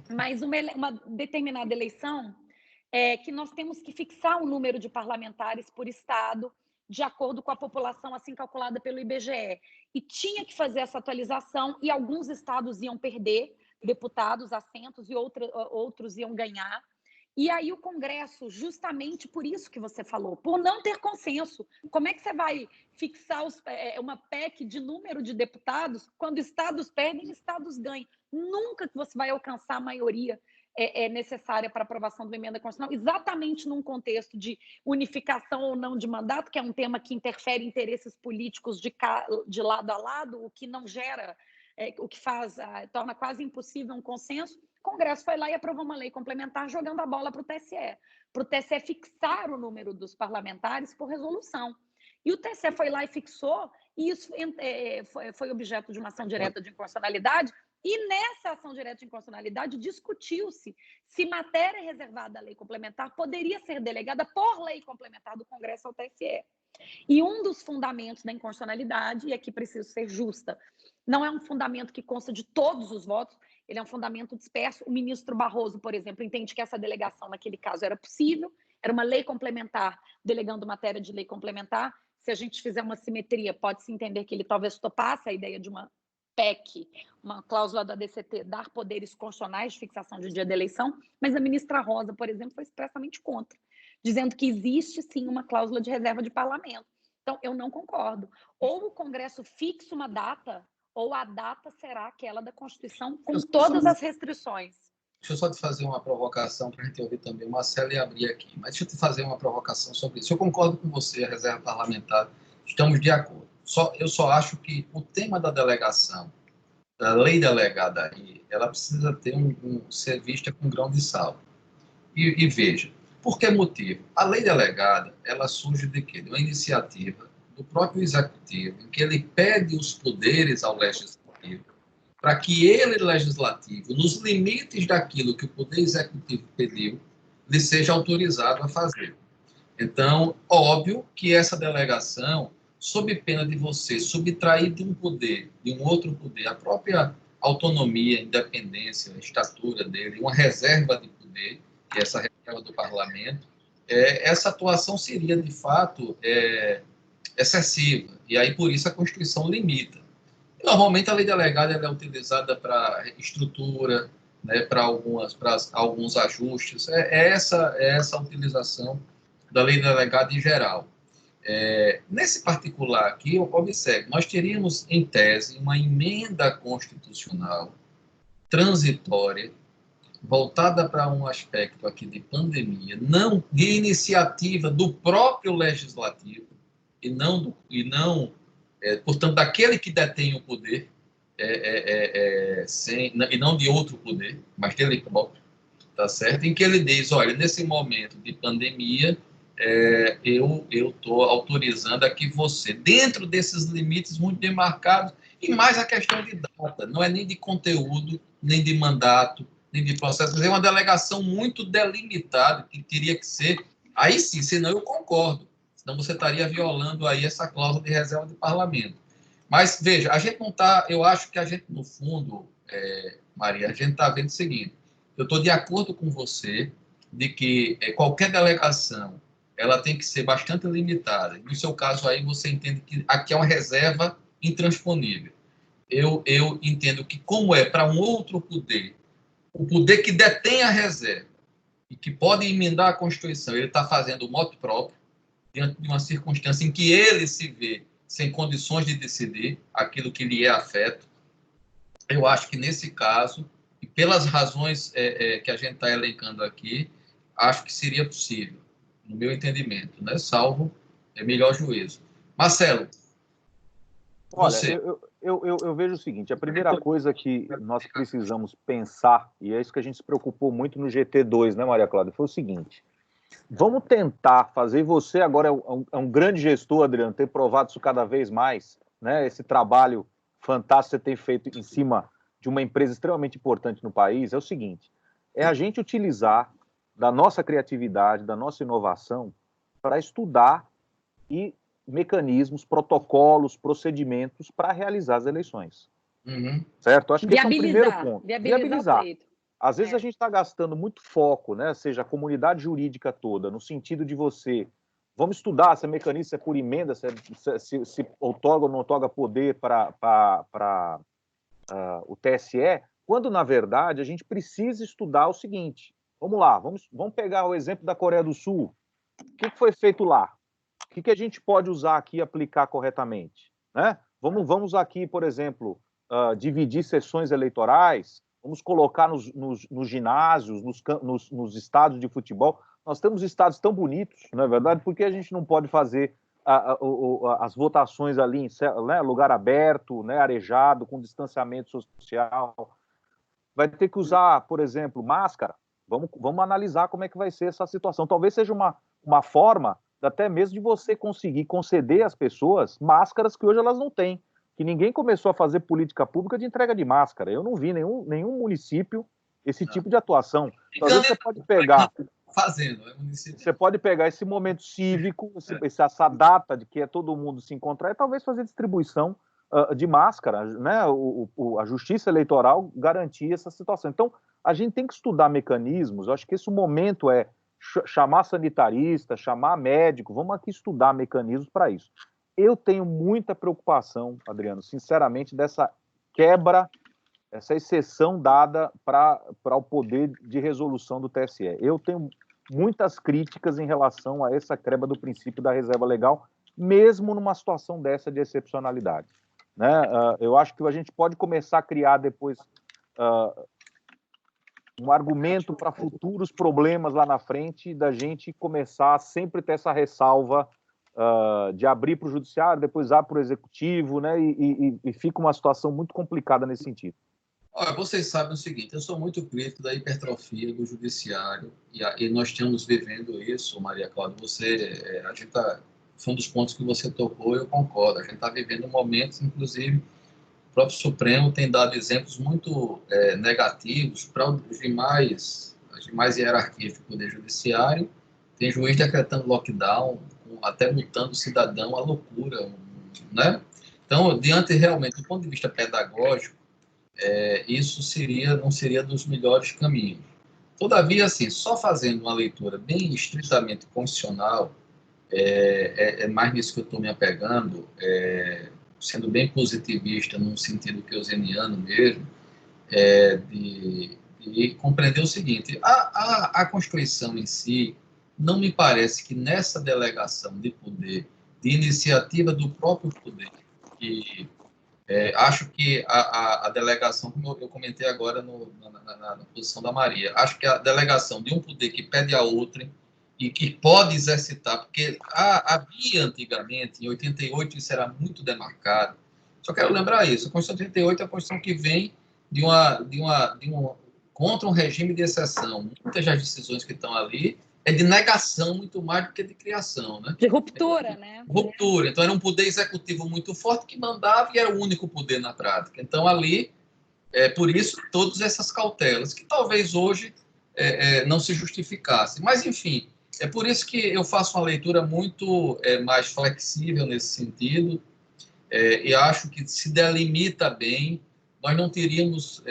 Mas uma determinada eleição, que nós temos que fixar o número de parlamentares por estado, de acordo com a população assim calculada pelo IBGE. E tinha que fazer essa atualização, e alguns estados iam perder deputados, assentos, e outros iam ganhar. E aí o Congresso, justamente por isso que você falou, por não ter consenso, como é que você vai fixar uma PEC de número de deputados quando estados perdem e estados ganham? Nunca que você vai alcançar a maioria necessária para aprovação de uma emenda constitucional, exatamente num contexto de unificação ou não de mandato, que é um tema que interfere em interesses políticos de lado a lado, o que não gera, o que torna quase impossível um consenso. O Congresso foi lá e aprovou uma lei complementar jogando a bola para o TSE fixar o número dos parlamentares por resolução. E o TSE foi lá e fixou, e isso foi objeto de uma ação direta de inconstitucionalidade, e nessa ação direta de inconstitucionalidade discutiu-se se matéria reservada à lei complementar poderia ser delegada por lei complementar do Congresso ao TSE. E um dos fundamentos da inconstitucionalidade, e aqui preciso ser justa, não é um fundamento que consta de todos os votos, ele é um fundamento disperso. O ministro Barroso, por exemplo, entende que essa delegação naquele caso era possível, era uma lei complementar delegando matéria de lei complementar. Se a gente fizer uma simetria, pode-se entender que ele talvez topasse a ideia de uma PEC, uma cláusula da DCT, dar poderes constitucionais de fixação de dia da eleição, mas a ministra Rosa, por exemplo, foi expressamente contra, dizendo que existe sim uma cláusula de reserva de parlamento. Então, eu não concordo. Ou o Congresso fixa uma data, ou a data será aquela da Constituição, com todas as restrições. Deixa eu só te fazer uma provocação para a gente ouvir também o Marcelo e abrir aqui. Mas deixa eu te fazer uma provocação sobre isso. Eu concordo com você, a reserva parlamentar, estamos de acordo. Eu só acho que o tema da delegação, da lei delegada aí, ela precisa ter ser vista com grão de sal. E veja, por que motivo? A lei delegada, ela surge de quê? De uma iniciativa do próprio Executivo, em que ele pede os poderes ao Legislativo, para que ele, Legislativo, nos limites daquilo que o Poder Executivo pediu, lhe seja autorizado a fazer. Então, óbvio que essa delegação, sob pena de você subtrair de um poder, de um outro poder, a própria autonomia, independência, estatura dele, uma reserva de poder, que é essa reserva do parlamento, essa atuação seria, de fato, excessiva. E aí, por isso, a Constituição limita. Normalmente, a lei delegada é utilizada para estrutura, né, para alguns ajustes. Essa utilização da lei delegada em geral. Nesse particular aqui, observe, nós teríamos, em tese, uma emenda constitucional transitória, voltada para um aspecto aqui de pandemia, não de iniciativa do próprio legislativo, e portanto, daquele que detém o poder, e não de outro poder, mas dele próprio, tá certo? Em que ele diz, olha, nesse momento de pandemia, eu estou autorizando a que você, dentro desses limites muito demarcados, e mais a questão de data, não é nem de conteúdo, nem de mandato, nem de processo, mas é uma delegação muito delimitada, que teria que ser, aí sim, senão eu concordo, senão você estaria violando aí essa cláusula de reserva de parlamento. Mas, veja, a gente não está, eu acho que a gente, no fundo, Maria, a gente está vendo o seguinte, eu estou de acordo com você de que qualquer delegação ela tem que ser bastante limitada. No seu caso aí, você entende que aqui é uma reserva intransponível. Eu entendo que, como é para um outro poder, o poder que detém a reserva e que pode emendar a Constituição, ele está fazendo o motu próprio, diante de uma circunstância em que ele se vê sem condições de decidir aquilo que lhe é afeto. Eu acho que, nesse caso, e pelas razões que a gente está elencando aqui, acho que seria possível, no meu entendimento, né? Salvo melhor juízo. Marcelo, olha, eu vejo o seguinte, a primeira coisa que nós precisamos pensar, e é isso que a gente se preocupou muito no GT2, né, Maria Cláudia, foi o seguinte, vamos tentar fazer, você agora é um grande gestor, Adriano, ter provado isso cada vez mais, né, esse trabalho fantástico que você tem feito em cima de uma empresa extremamente importante no país, é o seguinte, é a gente utilizar da nossa criatividade, da nossa inovação, para estudar mecanismos, protocolos, procedimentos para realizar as eleições. Certo? Acho que esse é o primeiro ponto. Viabilizar. Às vezes a gente está gastando muito foco, né? Ou seja, a comunidade jurídica toda, no sentido de você... Vamos estudar se é mecanismo, se é por emenda, se outorga ou não outorga poder para o TSE, quando, na verdade, a gente precisa estudar o seguinte. Vamos lá, vamos pegar o exemplo da Coreia do Sul. O que foi feito lá? O que a gente pode usar aqui e aplicar corretamente? Né? Vamos aqui, por exemplo, dividir sessões eleitorais, vamos colocar nos ginásios, nos estádios de futebol. Nós temos estados tão bonitos, não é verdade? Por que a gente não pode fazer as votações ali em, né, lugar aberto, né, arejado, com distanciamento social? Vai ter que usar, por exemplo, máscara. Vamos analisar como é que vai ser essa situação. Talvez seja uma forma até mesmo de você conseguir conceder às pessoas máscaras que hoje elas não têm. Que ninguém começou a fazer política pública de entrega de máscara. Eu não vi nenhum município esse tipo de atuação. Talvez você pode pegar... Você pode pegar esse momento cívico, essa data de que é todo mundo se encontrar, e talvez fazer distribuição de máscara, né? A justiça eleitoral garantir essa situação. Então, a gente tem que estudar mecanismos. Eu acho que esse momento é chamar sanitarista, chamar médico, vamos aqui estudar mecanismos para isso. Eu tenho muita preocupação, Adriano, sinceramente, dessa quebra, essa exceção dada para o poder de resolução do TSE. Eu tenho muitas críticas em relação a essa quebra do princípio da reserva legal, mesmo numa situação dessa de excepcionalidade. Né? Eu acho que a gente pode começar a criar depois um argumento para futuros problemas lá na frente, da gente começar a sempre ter essa ressalva de abrir para o judiciário, depois abre para o executivo, né? E fica uma situação muito complicada nesse sentido. Olha, vocês sabem o seguinte, eu sou muito crítico da hipertrofia do judiciário e nós estamos vivendo isso, Maria Cláudia, foi um dos pontos que você tocou, eu concordo, a gente está vivendo momentos, inclusive, o próprio Supremo tem dado exemplos muito negativos para as demais hierarquias do Poder Judiciário, tem juiz decretando lockdown, até multando o cidadão à loucura, né? Então, diante realmente, do ponto de vista pedagógico, isso não seria dos melhores caminhos. Todavia, assim, só fazendo uma leitura bem estritamente constitucional, mais nisso que eu estou me apegando, sendo bem positivista, num sentido keynesiano mesmo, de compreender o seguinte, a Constituição em si, não me parece que nessa delegação de poder, de iniciativa do próprio poder, que acho que a delegação, como eu comentei agora na posição da Maria, acho que a delegação de um poder que pede a outrem e que pode exercitar, porque havia antigamente, em 88, isso era muito demarcado. Só quero lembrar isso, a Constituição de 88 é a Constituição que vem contra um regime de exceção. Muitas das decisões que estão ali é de negação muito mais do que de criação, né? De ruptura, né? Ruptura. Então, era um poder executivo muito forte que mandava e era o único poder na prática. Então, ali, por isso, todas essas cautelas, que talvez hoje não se justificassem. Mas, enfim, é por isso que eu faço uma leitura muito mais flexível nesse sentido e acho que se delimita bem, nós não teríamos...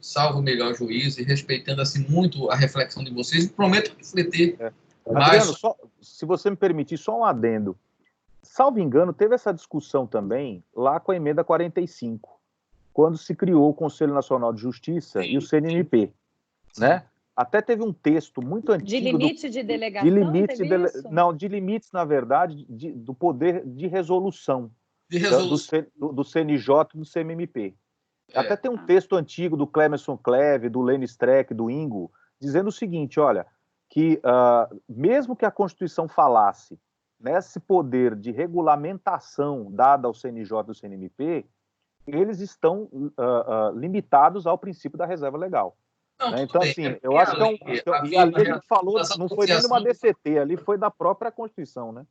salvo o melhor juízo e respeitando assim muito a reflexão de vocês, prometo refletir mais. Adriano, se você me permitir, só um adendo. Salvo engano, teve essa discussão também lá com a emenda 45, quando se criou o Conselho Nacional de Justiça e o CNMP, né? Até teve um texto muito antigo... De limite de delegação, de limites, na verdade, do poder de resolução, do CNJ e do CMMP. Até tem um texto antigo do Clemerson Cleve, do Lênin Streck, do Ingo, dizendo o seguinte, olha, que mesmo que a Constituição falasse nesse poder de regulamentação dada ao CNJ e ao CNMP, eles estão limitados ao princípio da reserva legal. Não, né? Então, assim, eu acho que ali a gente falou, não foi nem de uma DCT, ali foi da própria Constituição, né?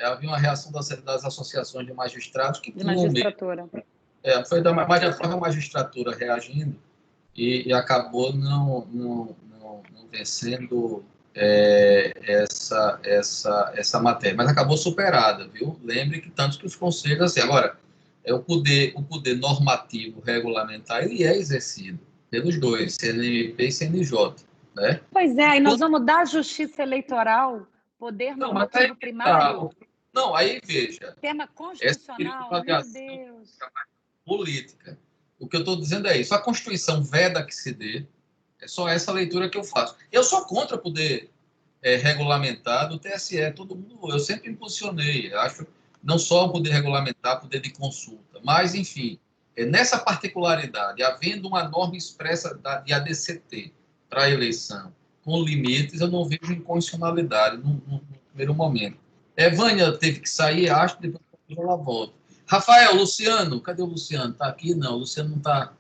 Havia uma reação das associações de magistrados que... De magistratura. Foi da magistratura reagindo e acabou não vencendo essa matéria, mas acabou superada, viu? Lembre que tanto que os conselhos, assim, agora, o poder normativo regulamentar, ele é exercido. pelos dois, CNMP e CNJ, né? Pois é, aí nós vamos dar à Justiça Eleitoral poder Não, mas normativo primário, não, aí veja, tema essa constitucional, meu avaliação Deus. política. O que eu estou dizendo é isso. A Constituição veda que se dê, é só essa leitura que eu faço. Eu sou contra poder regulamentar do TSE. Todo mundo, eu sempre me posicionei. Acho não só o poder regulamentar, poder de consulta, mas enfim, nessa particularidade, havendo uma norma expressa de ADCT para a eleição, com limites, eu não vejo inconstitucionalidade no primeiro momento. Vânia teve que sair, acho que depois ela volta. Rafael, Luciano, cadê o Luciano? Está aqui? Não, o Luciano não está.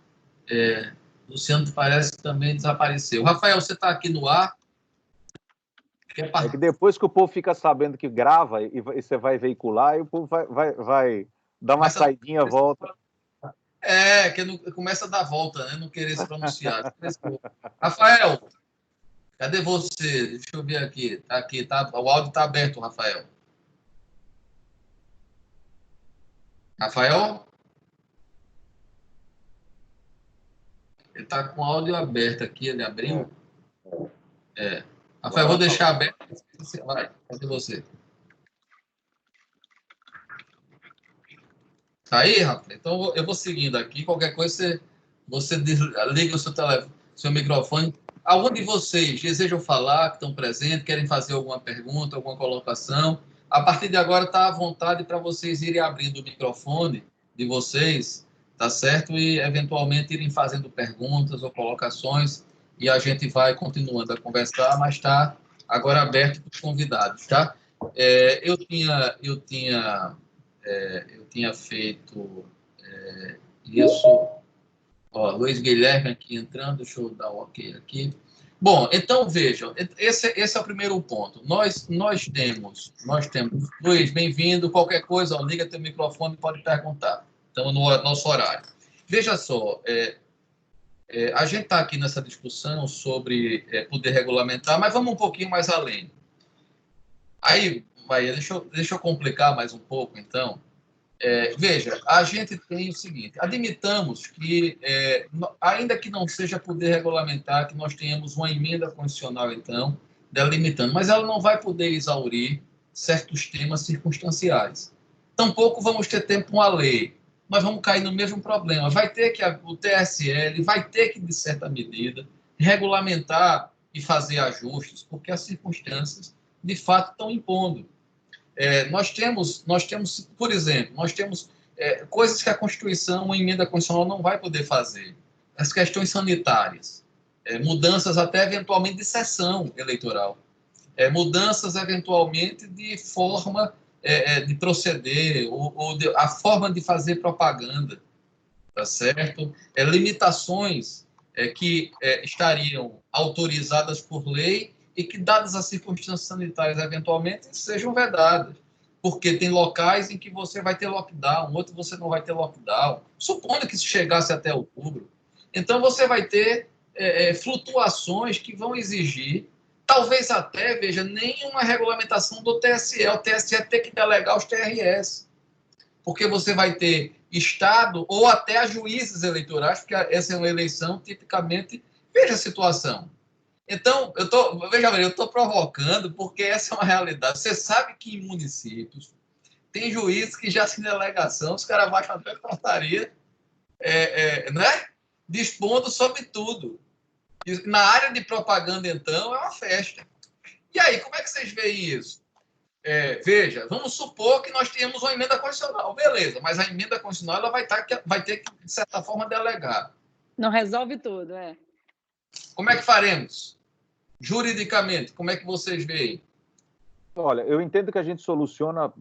Luciano parece que também desapareceu. Rafael, você está aqui no ar? É que depois que o povo fica sabendo que grava e você vai veicular, e o povo vai dar uma saidinha, volta. Que não, começa a dar volta, né? Não querer se pronunciar. Rafael, cadê você? Deixa eu ver aqui. Tá aqui, tá, o áudio está aberto, Rafael. Rafael? Ele está com o áudio aberto aqui, ele abriu. Rafael, vou deixar aberto. Vai, cadê você? Tá aí, Rafael? Então eu vou seguindo aqui. Qualquer coisa, você liga o seu telefone, seu microfone. Algum de vocês desejam falar, que estão presentes, querem fazer alguma pergunta, alguma colocação? A partir de agora está à vontade para vocês irem abrindo o microfone de vocês, tá certo? E eventualmente irem fazendo perguntas ou colocações e a gente vai continuando a conversar, mas está agora aberto para os convidados, tá? Eu tinha feito isso. Ó, Luiz Guilherme aqui entrando, deixa eu dar um ok aqui. Bom, então vejam, esse é o primeiro ponto. Nós temos, Luiz, bem-vindo. Qualquer coisa, ó, liga teu microfone, pode perguntar. Estamos no nosso horário. Veja só, a gente está aqui nessa discussão sobre poder regulamentar, mas vamos um pouquinho mais além. Aí, Bahia, deixa eu complicar mais um pouco, então. Veja, a gente tem o seguinte: admitamos que, ainda que não seja poder regulamentar, que nós tenhamos uma emenda constitucional, então, delimitando, mas ela não vai poder exaurir certos temas circunstanciais. Tampouco vamos ter tempo com uma lei, mas vamos cair no mesmo problema. Vai ter que, o TSE vai ter que, de certa medida, regulamentar e fazer ajustes, porque as circunstâncias, de fato, estão impondo. Nós temos, por exemplo, coisas que a Constituição, uma emenda constitucional não vai poder fazer. As questões sanitárias, mudanças até eventualmente de sessão eleitoral, mudanças eventualmente de forma de proceder, ou a forma de fazer propaganda, tá certo? Limitações que estariam autorizadas por lei e que, dadas as circunstâncias sanitárias, eventualmente, sejam vedadas. Porque tem locais em que você vai ter lockdown, outro você não vai ter lockdown. Supondo que isso chegasse até outubro. Então, você vai ter flutuações que vão exigir, talvez até, veja, nenhuma regulamentação do TSE. O TSE tem que delegar os TRS. Porque você vai ter Estado ou até juízes eleitorais, porque essa é uma eleição, tipicamente, veja a situação. Então, eu estou provocando porque essa é uma realidade. Você sabe que em municípios tem juízes que já sem delegação, os caras baixam até portaria, né? Dispondo sobre tudo. E na área de propaganda, então, é uma festa. E aí, como é que vocês veem isso? Veja, vamos supor que nós tenhamos uma emenda constitucional, beleza, mas a emenda constitucional ela vai ter que, de certa forma, delegar. Não resolve tudo, Como é que faremos? Juridicamente, como é que vocês veem? Olha, eu entendo que a gente soluciona.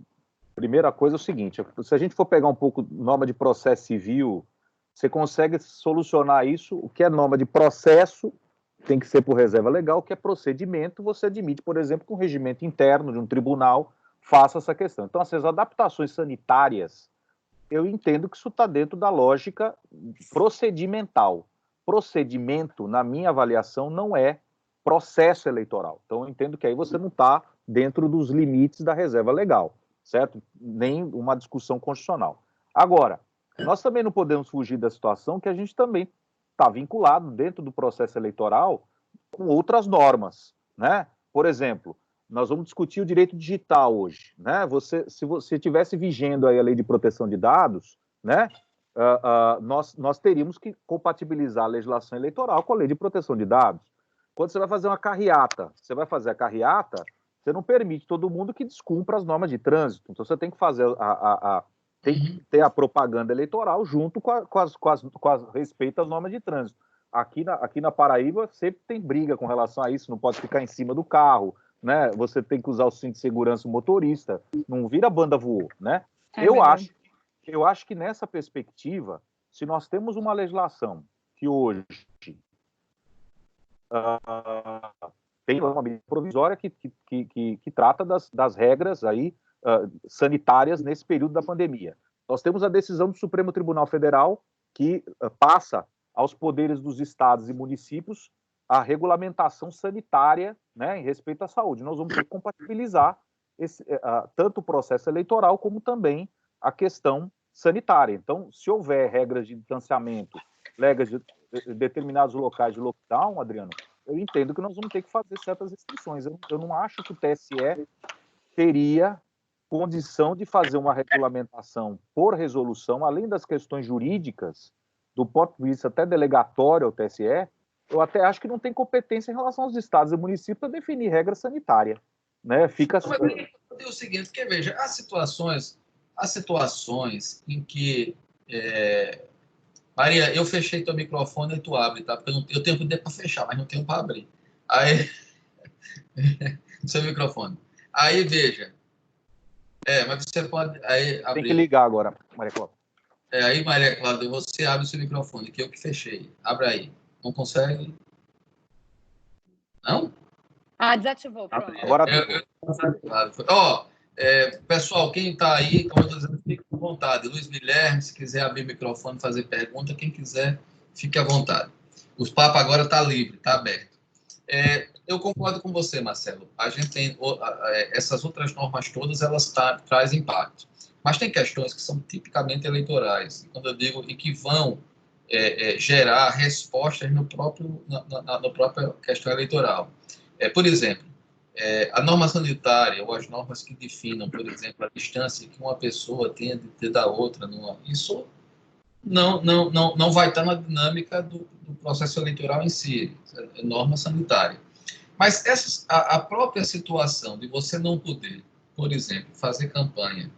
Primeira coisa é o seguinte: se a gente for pegar um pouco norma de processo civil, você consegue solucionar isso. O que é norma de processo tem que ser por reserva legal, o que é procedimento, você admite, por exemplo, que um regimento interno de um tribunal faça essa questão. Então, essas adaptações sanitárias, eu entendo que isso está dentro da lógica procedimental. Procedimento, na minha avaliação, não é processo eleitoral. Então, eu entendo que aí você não está dentro dos limites da reserva legal, certo? Nem uma discussão constitucional. Agora, nós também não podemos fugir da situação que a gente também está vinculado dentro do processo eleitoral com outras normas, né? Por exemplo, nós vamos discutir o direito digital hoje, né? Se você tivesse vigendo aí a lei de proteção de dados, né? Nós teríamos que compatibilizar a legislação eleitoral com a lei de proteção de dados. Quando você vai fazer uma carreata, você não permite todo mundo que descumpra as normas de trânsito. Então, você tem que fazer tem que ter a propaganda eleitoral junto com as respeito às normas de trânsito. Aqui na Paraíba sempre tem briga com relação a isso, não pode ficar em cima do carro, né? Você tem que usar o cinto de segurança do motorista, não vira banda voou, né? Eu acho que nessa perspectiva, se nós temos uma legislação que hoje tem uma medida provisória que trata das regras aí, sanitárias nesse período da pandemia. Nós temos a decisão do Supremo Tribunal Federal que passa aos poderes dos estados e municípios a regulamentação sanitária, né, em respeito à saúde. Nós vamos ter que compatibilizar tanto o processo eleitoral como também a questão sanitária. Então, se houver regras de distanciamento, regras de determinados locais de lockdown, Adriano, eu entendo que nós vamos ter que fazer certas restrições. Eu não acho que o TSE teria condição de fazer uma regulamentação por resolução, além das questões jurídicas, do ponto de vista até delegatório ao TSE, eu até acho que não tem competência em relação aos estados e municípios para definir regra sanitária, né? Fica assim. É o seguinte, que veja, há situações em que Maria, eu fechei teu microfone e tu abre, tá? Porque eu tenho poder para fechar, mas não tenho para abrir. Aí, seu microfone. Aí, veja. Mas você pode aí abrir. Tem que ligar agora, Maria Cláudia. Aí, Maria Cláudia, você abre o seu microfone, que eu que fechei. Abre aí. Não consegue? Não? Desativou, pronto. Agora pessoal, quem está aí, como eu estou dizendo, fique com vontade. Luiz Guilherme, se quiser abrir o microfone, fazer pergunta, quem quiser, fique à vontade. O papo agora está livre, está aberto. Eu concordo com você, Marcelo. A gente tem essas outras normas todas, elas trazem impacto. Mas tem questões que são tipicamente eleitorais, e quando eu digo e que vão gerar respostas na própria questão eleitoral. Por exemplo, a norma sanitária ou as normas que definam, por exemplo, a distância que uma pessoa tem de ter da outra, isso não vai estar na dinâmica do processo eleitoral em si, é norma sanitária. Mas a própria situação de você não poder, por exemplo, fazer campanha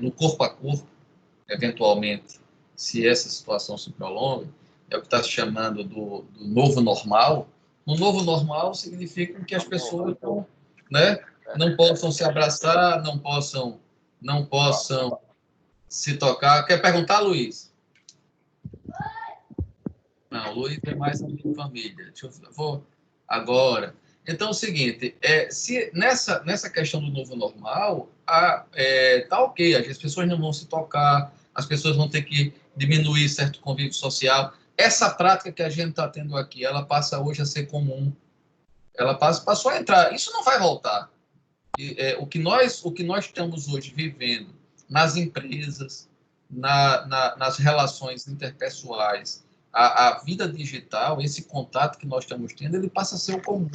no corpo a corpo, eventualmente, se essa situação se prolonga, é o que está se chamando do novo normal. O novo normal significa que as pessoas não possam se abraçar, não possam se tocar. Quer perguntar, Luiz? Não, o Luiz é mais a minha família. Vou agora. Então, é o seguinte, se nessa questão do novo normal, tá ok, as pessoas não vão se tocar, as pessoas vão ter que diminuir certo convívio social. Essa prática que a gente está tendo aqui, ela passa hoje a ser comum. Ela passou a entrar. Isso não vai voltar. O que nós estamos hoje vivendo nas empresas, nas relações interpessoais, a vida digital, esse contato que nós estamos tendo, ele passa a ser o comum.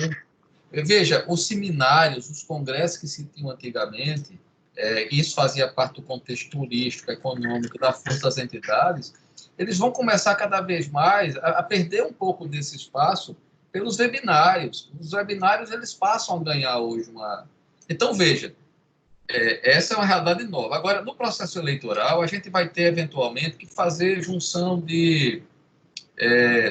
Veja, os seminários, os congressos que se tinham antigamente, isso fazia parte do contexto turístico, econômico, da força das entidades, eles vão começar cada vez mais a perder um pouco desse espaço pelos webinários. Os webinários, eles passam a ganhar hoje uma... Então, veja, essa é uma realidade nova. Agora, no processo eleitoral, a gente vai ter, eventualmente, que fazer junção de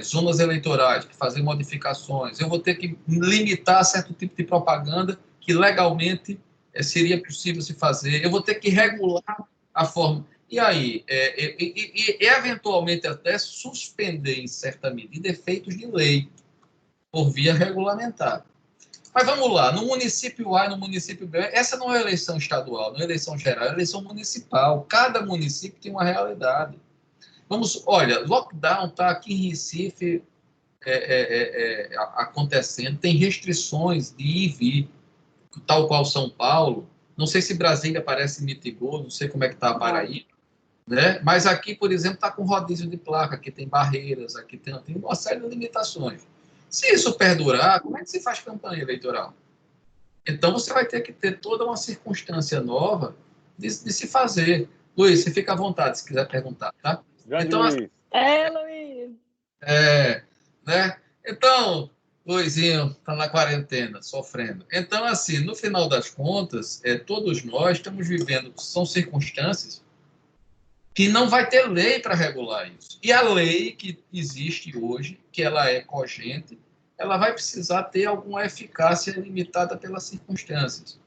zonas eleitorais, que fazer modificações. Eu vou ter que limitar certo tipo de propaganda que legalmente seria possível se fazer. Eu vou ter que regular a forma. E aí, eventualmente até suspender, em certa medida, efeitos de lei por via regulamentar. Mas vamos lá, no município A e no município B, essa não é eleição estadual, não é eleição geral, é eleição municipal. Cada município tem uma realidade. Olha, lockdown está aqui em Recife acontecendo, tem restrições de ir e vir, tal qual São Paulo. Não sei se Brasília parece mitigou, não sei como é que está a Paraíba. né? Mas aqui, por exemplo, está com rodízio de placa, aqui tem barreiras, aqui tem uma série de limitações. Se isso perdurar, como é que se faz campanha eleitoral? Então, você vai ter que ter toda uma circunstância nova de se fazer. Luiz, você fica à vontade se quiser perguntar, tá? Grande Então, Luiz. Luiz! né? Então, Luizinho está na quarentena, sofrendo. Então, assim, no final das contas, todos nós estamos vivendo, são circunstâncias que não vai ter lei para regular isso. E a lei que existe hoje, que ela é cogente, ela vai precisar ter alguma eficácia limitada pelas circunstâncias.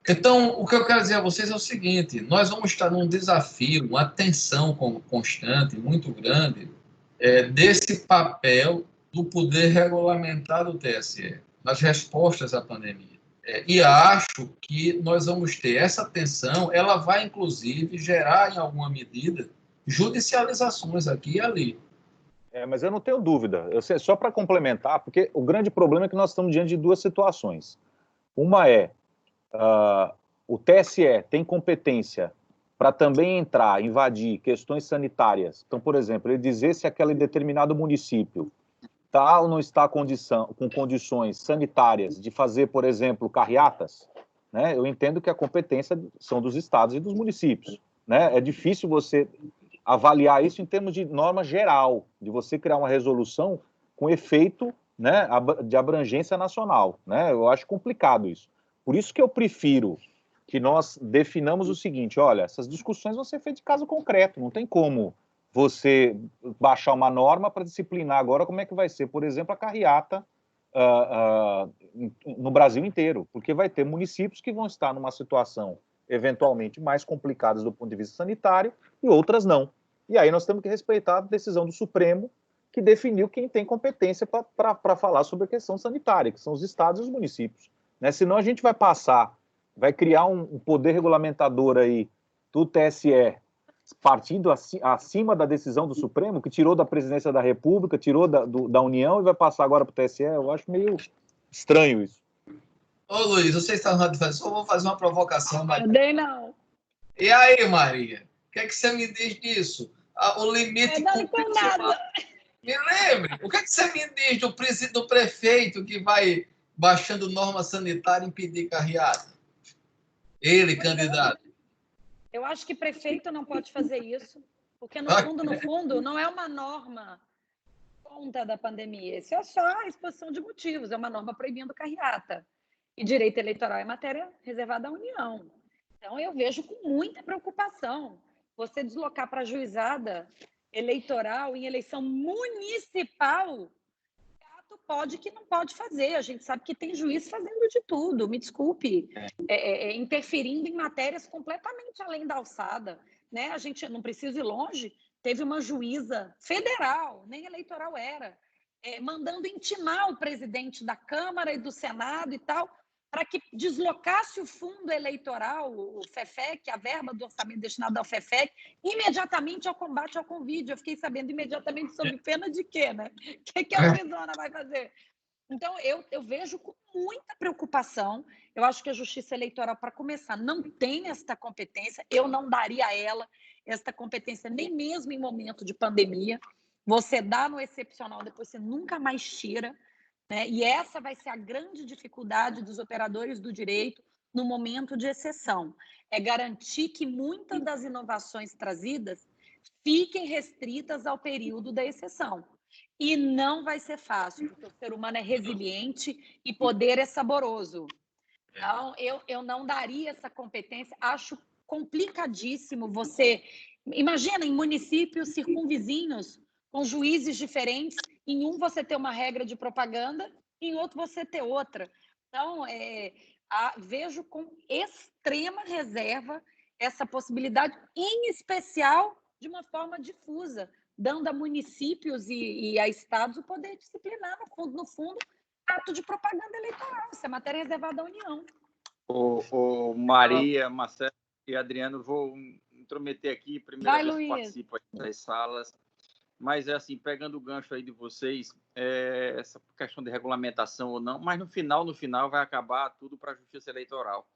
Então, o que eu quero dizer a vocês é o seguinte: nós vamos estar num desafio, uma tensão constante, muito grande, desse papel do poder regulamentar do TSE, nas respostas à pandemia. E acho que nós vamos ter essa tensão, ela vai, inclusive, gerar, em alguma medida, judicializações aqui e ali. Mas eu não tenho dúvida. Só para complementar, porque o grande problema é que nós estamos diante de duas situações. Uma é o TSE tem competência para também entrar, invadir questões sanitárias. Então, por exemplo, ele dizer se aquele determinado município está ou não está com condições sanitárias de fazer, por exemplo, carreatas, né? Eu entendo que a competência são dos estados e dos municípios, né? É difícil você avaliar isso em termos de norma geral, de você criar uma resolução com efeito, né, de abrangência nacional, né? Eu acho complicado isso. Por isso que eu prefiro que nós definamos o seguinte: olha, essas discussões vão ser feitas de caso concreto, não tem como você baixar uma norma para disciplinar agora como é que vai ser, por exemplo, a carreata no Brasil inteiro, porque vai ter municípios que vão estar numa situação eventualmente mais complicadas do ponto de vista sanitário e outras não. E aí nós temos que respeitar a decisão do Supremo, que definiu quem tem competência para falar sobre a questão sanitária, que são os estados e os municípios. Né? Senão a gente vai criar um poder regulamentador aí do TSE, partindo acima da decisão do Supremo, que tirou da presidência da República, tirou da União e vai passar agora para o TSE. Eu acho meio estranho isso. Ô, Luiz, você está na defesa, só vou fazer uma provocação. Não dei, não. E aí, Maria? O que é que você me diz disso? O limite... Não com nada. Me lembre, o que é que você me diz do prefeito que vai baixando norma sanitária e impedir carreata? Ele, candidato. Eu acho que prefeito não pode fazer isso, porque no fundo, não é uma norma contra da pandemia. Isso é só a exposição de motivos, é uma norma proibindo carreata. E direito eleitoral é matéria reservada à União. Então, eu vejo com muita preocupação você deslocar para a juizada eleitoral em eleição municipal, pode que não pode fazer. A gente sabe que tem juiz fazendo de tudo, me desculpe, interferindo em matérias completamente além da alçada. Né? A gente não precisa ir longe, teve uma juíza federal, nem eleitoral era, mandando intimar o presidente da Câmara e do Senado e tal, para que deslocasse o fundo eleitoral, o FEFEC, a verba do orçamento destinado ao FEFEC, imediatamente ao combate ao Covid. Eu fiquei sabendo imediatamente sob pena de quê, né? O que a juizona vai fazer? Então, eu vejo com muita preocupação. Eu acho que a Justiça Eleitoral, para começar, não tem esta competência. Eu não daria a ela esta competência, nem mesmo em momento de pandemia. Você dá no excepcional, depois você nunca mais tira. Né? E essa vai ser a grande dificuldade dos operadores do direito no momento de exceção. É garantir que muitas das inovações trazidas fiquem restritas ao período da exceção. E não vai ser fácil, porque o ser humano é resiliente e poder é saboroso. Então, eu não daria essa competência. Acho complicadíssimo você... Imagina, em municípios circunvizinhos, com juízes diferentes, em um você ter uma regra de propaganda, em outro você ter outra. Então, vejo com extrema reserva essa possibilidade, em especial de uma forma difusa, dando a municípios e a estados o poder disciplinar, no fundo, ato de propaganda eleitoral. Isso é matéria reservada à União. Maria, Marcelo e Adriano, vou intrometer aqui. Primeira vez que participo das salas. mas assim, pegando o gancho aí de vocês, essa questão de regulamentação ou não, mas no final vai acabar tudo para a Justiça Eleitoral.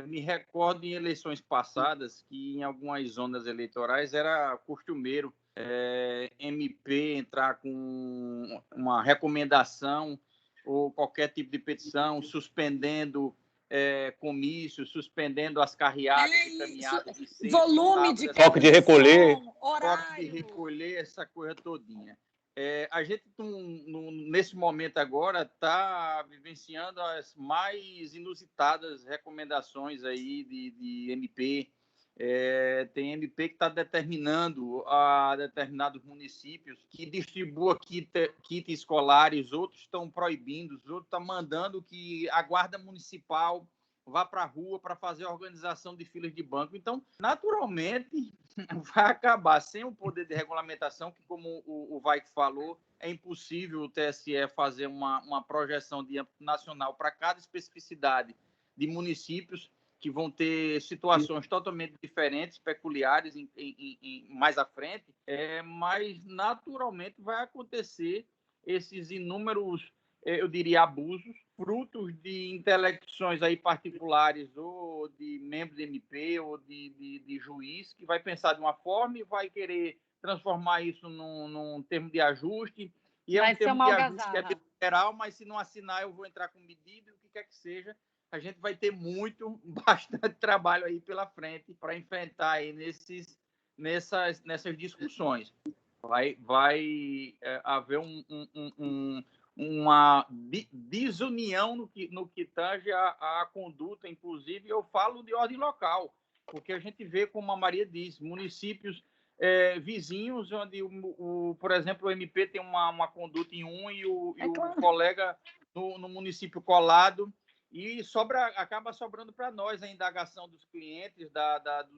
Me recordo em eleições passadas que em algumas zonas eleitorais era costumeiro MP entrar com uma recomendação ou qualquer tipo de petição, suspendendo comícios, suspendendo as carreatas e caminhadas de sexta, volume de toque de recolher, horário. toque de recolher, essa coisa todinha. A gente, nesse momento agora, está vivenciando as mais inusitadas recomendações aí de MP. Tem MP que está determinando a determinados municípios que distribua kits escolares, outros estão proibindo, outros estão mandando que a guarda municipal vá para a rua para fazer a organização de filas de banco. Então, naturalmente, vai acabar sem o poder de regulamentação, que, como o Vaik falou, é impossível o TSE fazer uma projeção de âmbito nacional para cada especificidade de municípios que vão ter situações totalmente diferentes, peculiares mais à frente, mas naturalmente vai acontecer esses inúmeros, eu diria, abusos, frutos de intelecções aí particulares ou de membros de MP ou de juiz, que vai pensar de uma forma e vai querer transformar isso num termo de ajuste, e é um termo de ajuste que é bilateral, mas se não assinar eu vou entrar com medida, o que quer que seja. A gente vai ter bastante trabalho aí pela frente para enfrentar aí nessas discussões. Vai haver uma desunião no que tange a conduta, inclusive eu falo de ordem local, porque a gente vê, como a Maria disse, municípios vizinhos, onde, por exemplo, o MP tem uma conduta em e o colega no município colado, e acaba sobrando para nós a indagação dos clientes,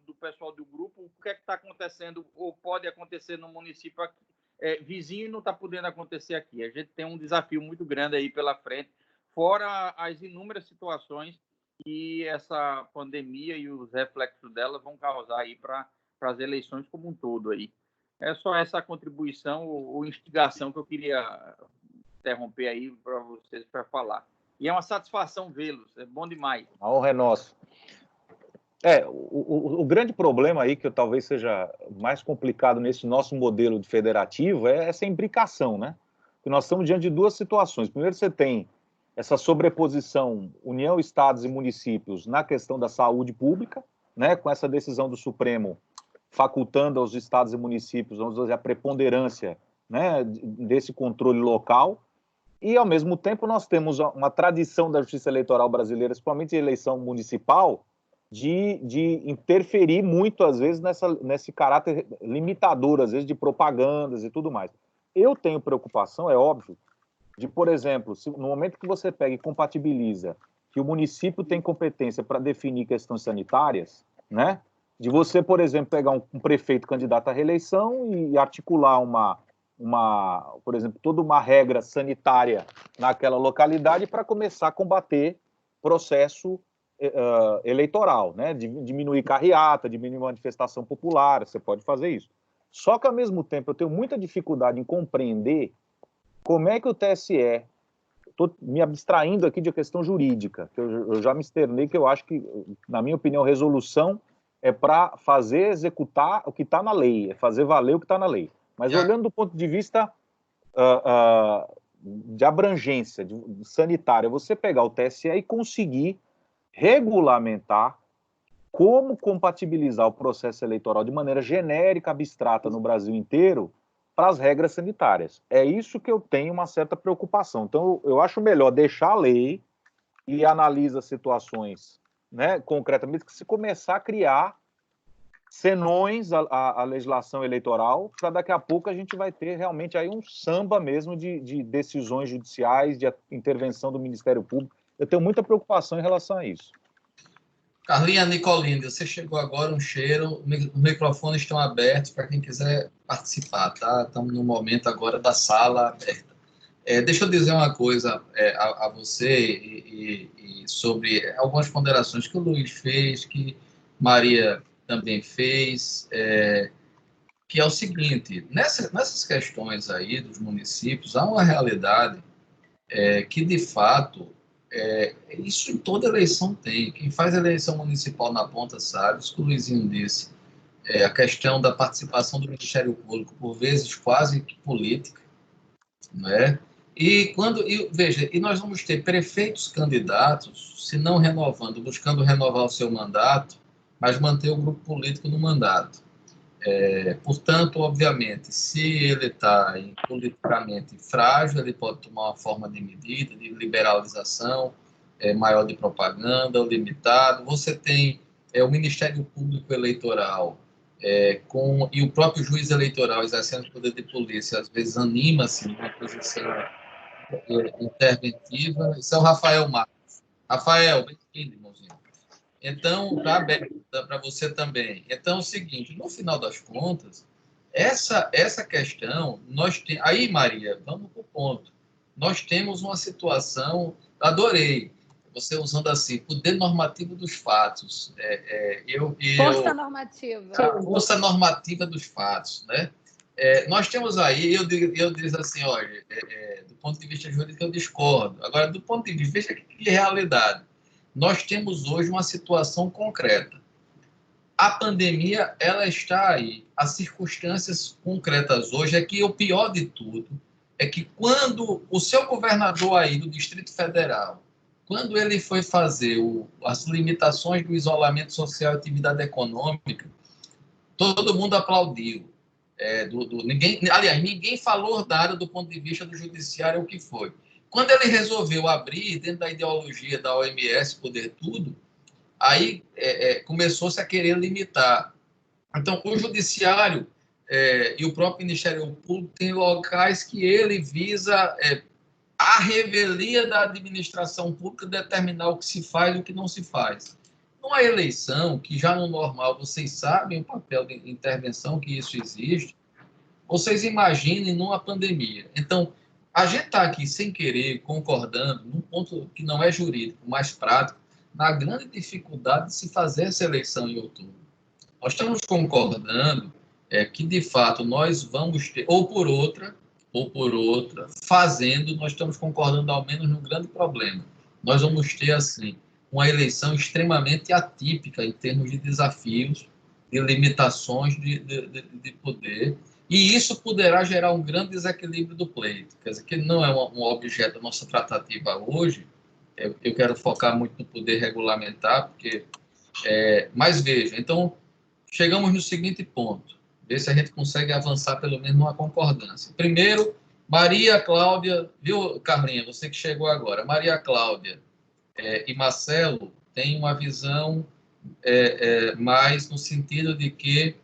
do pessoal do grupo, o que é que está acontecendo ou pode acontecer no município vizinho e não está podendo acontecer aqui. A gente tem um desafio muito grande aí pela frente, fora as inúmeras situações que essa pandemia e os reflexos dela vão causar aí para as eleições como um todo aí. É só essa contribuição ou instigação que eu queria interromper aí para vocês para falar. E é uma satisfação vê-los, é bom demais. A honra é nossa. O grande problema aí, que talvez seja mais complicado nesse nosso modelo de federativo, é essa imbricação, né? Porque nós estamos diante de duas situações. Primeiro, você tem essa sobreposição União, Estados e municípios na questão da saúde pública, né? Com essa decisão do Supremo facultando aos estados e municípios, vamos dizer, a preponderância, né, desse controle local. E, ao mesmo tempo, nós temos uma tradição da justiça eleitoral brasileira, principalmente em eleição municipal, de interferir muito, às vezes, nesse caráter limitador, às vezes, de propagandas e tudo mais. Eu tenho preocupação, é óbvio, de, por exemplo, no momento que você pega e compatibiliza que o município tem competência para definir questões sanitárias, né? De você, por exemplo, pegar um prefeito candidato à reeleição e articular por exemplo, toda uma regra sanitária naquela localidade para começar a combater processo eleitoral, né? Diminuir carreata, diminuir manifestação popular, você pode fazer isso. Só que, ao mesmo tempo, eu tenho muita dificuldade em compreender como é que o TSE, estou me abstraindo aqui de questão jurídica, que eu já me externei, que eu acho que, na minha opinião, resolução é para fazer executar o que está na lei, é fazer valer o que está na lei. Mas olhando do ponto de vista de abrangência sanitária, você pegar o TSE e conseguir regulamentar como compatibilizar o processo eleitoral de maneira genérica, abstrata no Brasil inteiro, para as regras sanitárias. É isso que eu tenho uma certa preocupação. Então, eu acho melhor deixar a lei e analisa situações, né, concretamente, que se começar a criar senões à legislação eleitoral, para daqui a pouco a gente vai ter realmente aí um samba mesmo de decisões judiciais, de intervenção do Ministério Público. Eu tenho muita preocupação em relação a isso. Carlinha Nicolini, você chegou agora, um cheiro, os microfones estão abertos para quem quiser participar, tá? Estamos no momento agora da sala aberta. Deixa eu dizer uma coisa a você e sobre algumas ponderações que o Luiz fez, que Maria também fez. que é o seguinte, nessas questões aí dos municípios, há uma realidade que, de fato, isso em toda eleição tem. Quem faz eleição municipal na ponta sabe, isso que o Luizinho disse, a questão da participação do Ministério Público, por vezes quase que política, né? Veja, nós vamos ter prefeitos candidatos, se não renovando, buscando renovar o seu mandato, mas manter o grupo político no mandato. Portanto, obviamente, se ele está politicamente frágil, ele pode tomar uma forma de medida, de liberalização maior de propaganda, ou limitado. Você tem o Ministério Público Eleitoral e o próprio juiz eleitoral exercendo o poder de polícia, às vezes anima-se numa posição interventiva. Isso é o Rafael Marques. Rafael, bem-vindo, irmãozinho. Então, está aberto para você também. Então, é o seguinte, no final das contas, essa questão, aí, Maria, vamos para o ponto. Nós temos uma situação, adorei, você usando assim, poder normativo dos fatos. Força normativa. Força normativa dos fatos, né? Nós temos aí, eu digo assim, olha, do ponto de vista jurídico eu discordo. Agora, do ponto de vista de realidade, nós temos hoje uma situação concreta. A pandemia, ela está aí. As circunstâncias concretas hoje é que o pior de tudo é que quando o seu governador aí do Distrito Federal, quando ele foi fazer as limitações do isolamento social e atividade econômica, todo mundo aplaudiu. Ninguém falou nada do ponto de vista do judiciário o que foi. Quando ele resolveu abrir, dentro da ideologia da OMS, poder tudo, aí começou-se a querer limitar. Então, o judiciário e o próprio Ministério Público tem locais que ele visa a revelia da administração pública determinar o que se faz e o que não se faz. Numa eleição, que já no normal vocês sabem o papel de intervenção que isso existe, vocês imaginem numa pandemia. Então, a gente está aqui sem querer, concordando, num ponto que não é jurídico, mas prático, na grande dificuldade de se fazer essa eleição em outubro. Nós estamos concordando que, de fato, nós vamos ter, ou por outra, fazendo, nós estamos concordando ao menos num grande problema. Nós vamos ter, assim, uma eleição extremamente atípica em termos de desafios, de limitações de poder, e isso poderá gerar um grande desequilíbrio do pleito. Quer dizer, que não é um objeto da nossa tratativa hoje. Eu quero focar muito no poder regulamentar, porque... mas veja, então, chegamos no seguinte ponto, ver se a gente consegue avançar pelo menos numa concordância. Primeiro, Maria Cláudia, viu, Carlinha, você que chegou agora, Maria Cláudia e Marcelo têm uma visão mais no sentido de que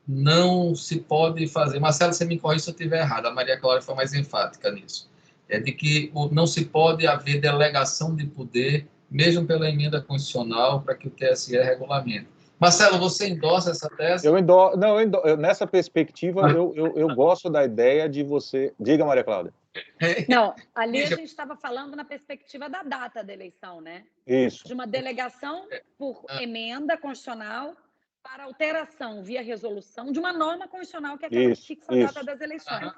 não se pode fazer... Marcelo, você me corrige se eu estiver errado, a Maria Cláudia foi mais enfática nisso. De que não se pode haver delegação de poder, mesmo pela emenda constitucional, para que o TSE regulamente. Marcelo, você endossa essa tese? Nessa perspectiva, eu gosto da ideia de você... Diga, Maria Cláudia. Não, ali a gente estava falando na perspectiva da data da eleição, né? Isso. De uma delegação por emenda constitucional para alteração via resolução de uma norma constitucional que é aquela que fixa a data das eleições.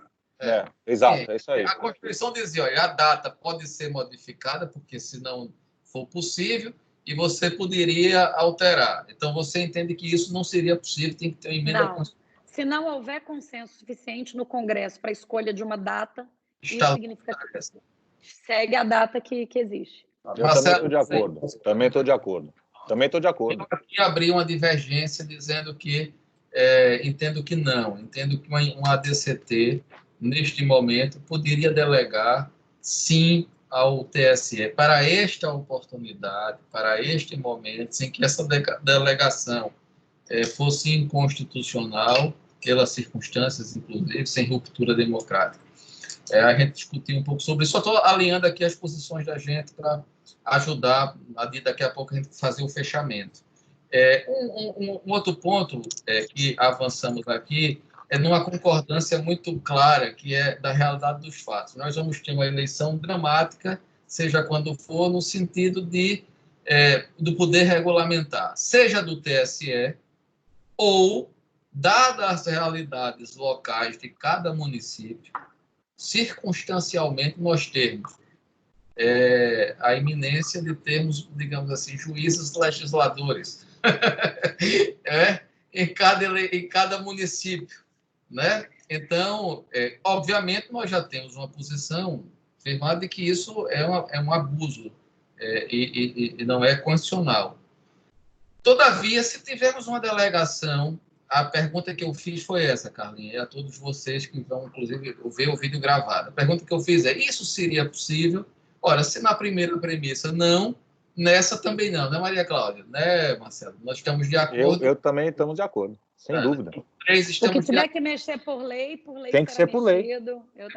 Exato, é isso aí. A Constituição dizia, olha, a data pode ser modificada, porque se não for possível, e você poderia alterar. Então, você entende que isso não seria possível, tem que ter uma emenda constitucional. Se não houver consenso suficiente no Congresso para a escolha de uma data, isso significa que segue a data que existe. Eu também estou de acordo. Também estou de acordo. Eu aqui abri uma divergência dizendo que entendo que não. Entendo que uma ADCT, neste momento, poderia delegar, sim, ao TSE para esta oportunidade, para este momento, sem que essa delegação fosse inconstitucional, pelas circunstâncias, inclusive, sem ruptura democrática. A gente discutiu um pouco sobre isso. Só estou alinhando aqui as posições da gente para ajudar, daqui a pouco, a gente fazer o fechamento. Um outro ponto que avançamos aqui é numa concordância muito clara, que é da realidade dos fatos. Nós vamos ter uma eleição dramática, seja quando for, no sentido do poder regulamentar, seja do TSE ou dadas as realidades locais de cada município, circunstancialmente nós temos a iminência de termos, digamos assim, juízes legisladores em cada município, né? Então, obviamente, nós já temos uma posição firmada de que isso é um abuso e não é constitucional. Todavia, se tivermos uma delegação, a pergunta que eu fiz foi essa, Carlinha, e a todos vocês que vão, inclusive, ver o vídeo gravado. A pergunta que eu fiz é, isso seria possível? Ora, se na primeira premissa não, nessa também não, né, Maria Cláudia? Né, Marcelo? Nós estamos de acordo. Eu também estamos de acordo, sem dúvida. Porque se tiver que mexer por lei tem que ser por lei.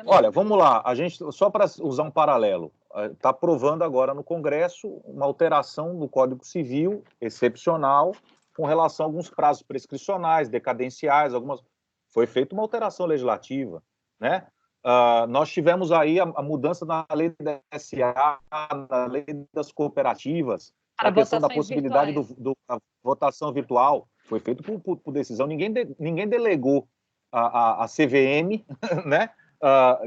Olha, vamos lá, a gente, só para usar um paralelo, está aprovando agora no Congresso uma alteração no Código Civil excepcional com relação a alguns prazos prescricionais, decadenciais, foi feita uma alteração legislativa, né? Nós tivemos aí a mudança na lei da SA, na lei das cooperativas, a questão da possibilidade da votação virtual, foi feito por decisão, ninguém delegou a CVM, né?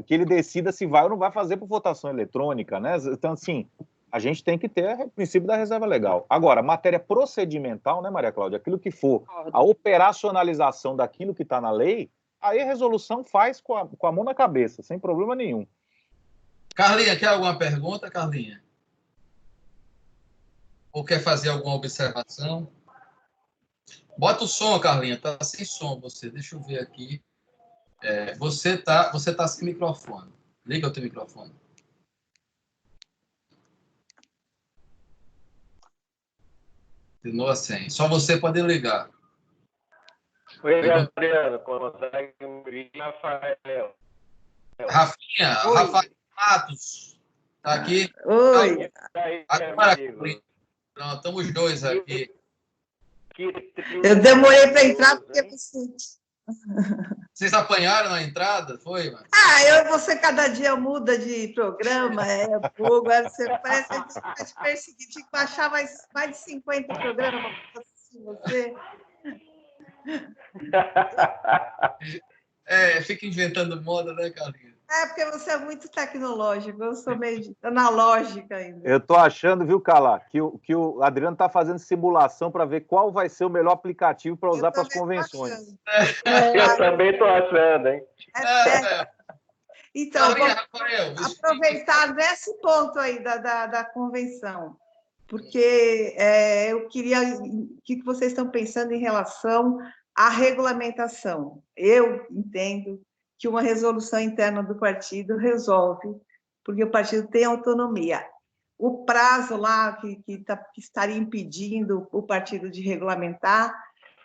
Que ele decida se vai ou não vai fazer por votação eletrônica, né? Então, assim, a gente tem que ter o princípio da reserva legal. Agora, matéria procedimental, né, Maria Cláudia? Aquilo que for a operacionalização daquilo que está na lei, aí a resolução faz com a mão na cabeça, sem problema nenhum. Carlinha, quer alguma pergunta, Carlinha? Ou quer fazer alguma observação? Bota o som, Carlinha. Tá sem som você. Deixa eu ver aqui. Você tá sem microfone. Liga o teu microfone. Continua sem. Só você pode ligar. Oi, Adriano. Consegue me Rafael? Rafinha, Rafael Matos. Tá aqui? Oi. Agora, pronto, estamos dois aqui. Eu demorei para entrar porque vocês apanharam na entrada? Foi, mano? Você cada dia muda de programa, fogo, você parece que você vai te perseguir, tinha que baixar mais de 50 programas para assistir você. Fica inventando moda, né, Carlinhos? Porque você é muito tecnológico, eu sou meio analógica ainda. Eu estou achando, viu, Carla, que o Adriano está fazendo simulação para ver qual vai ser o melhor aplicativo para usar para as convenções. Eu também estou achando, hein? Então, aproveitar nesse ponto aí da convenção, porque eu queria... O que vocês estão pensando em relação à regulamentação? Eu entendo que uma resolução interna do partido resolve, porque o partido tem autonomia. O prazo lá que estaria impedindo o partido de regulamentar,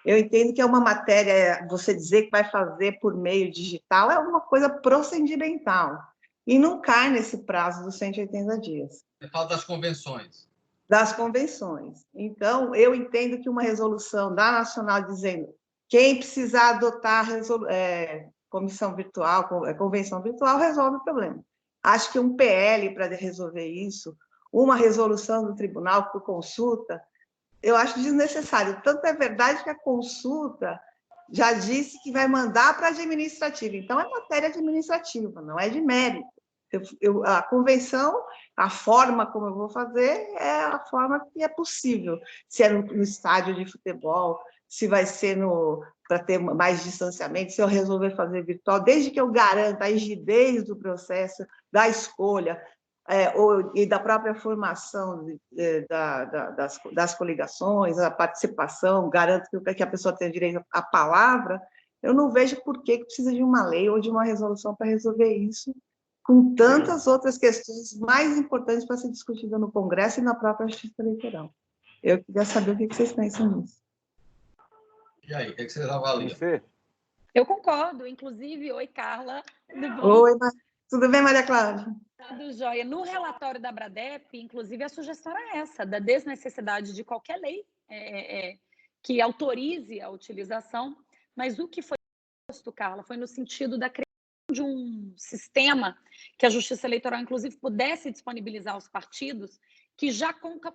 eu entendo que é uma matéria, você dizer que vai fazer por meio digital, é uma coisa procedimental, e não cai nesse prazo dos 180 dias. Você fala das convenções. Das convenções. Então, eu entendo que uma resolução da Nacional dizendo quem precisar adotar comissão virtual, convenção virtual, resolve o problema. Acho que um PL para resolver isso, uma resolução do tribunal por consulta, eu acho desnecessário. Tanto é verdade que a consulta já disse que vai mandar para a administrativa. Então, é matéria administrativa, não é de mérito. A convenção, a forma como eu vou fazer, é a forma que é possível. Se é no estádio de futebol, se vai ser para ter mais distanciamento, se eu resolver fazer virtual, desde que eu garanta a rigidez do processo, da escolha, e da própria formação das coligações, a participação, garanto que a pessoa tenha direito à palavra, eu não vejo por que precisa de uma lei ou de uma resolução para resolver isso, com tantas outras questões mais importantes para ser discutida no Congresso e na própria Justiça Eleitoral. Eu queria saber o que vocês pensam nisso. E aí, o que vocês avaliam? Eu concordo, inclusive. Oi, Carla. Tudo bom? Oi, tudo bem, Maria Cláudia? Tudo jóia. No relatório da Bradep, inclusive, a sugestão era essa, da desnecessidade de qualquer lei que autorize a utilização, mas o que foi posto, Carla, foi no sentido da criação de um sistema que a Justiça Eleitoral, inclusive, pudesse disponibilizar aos partidos que já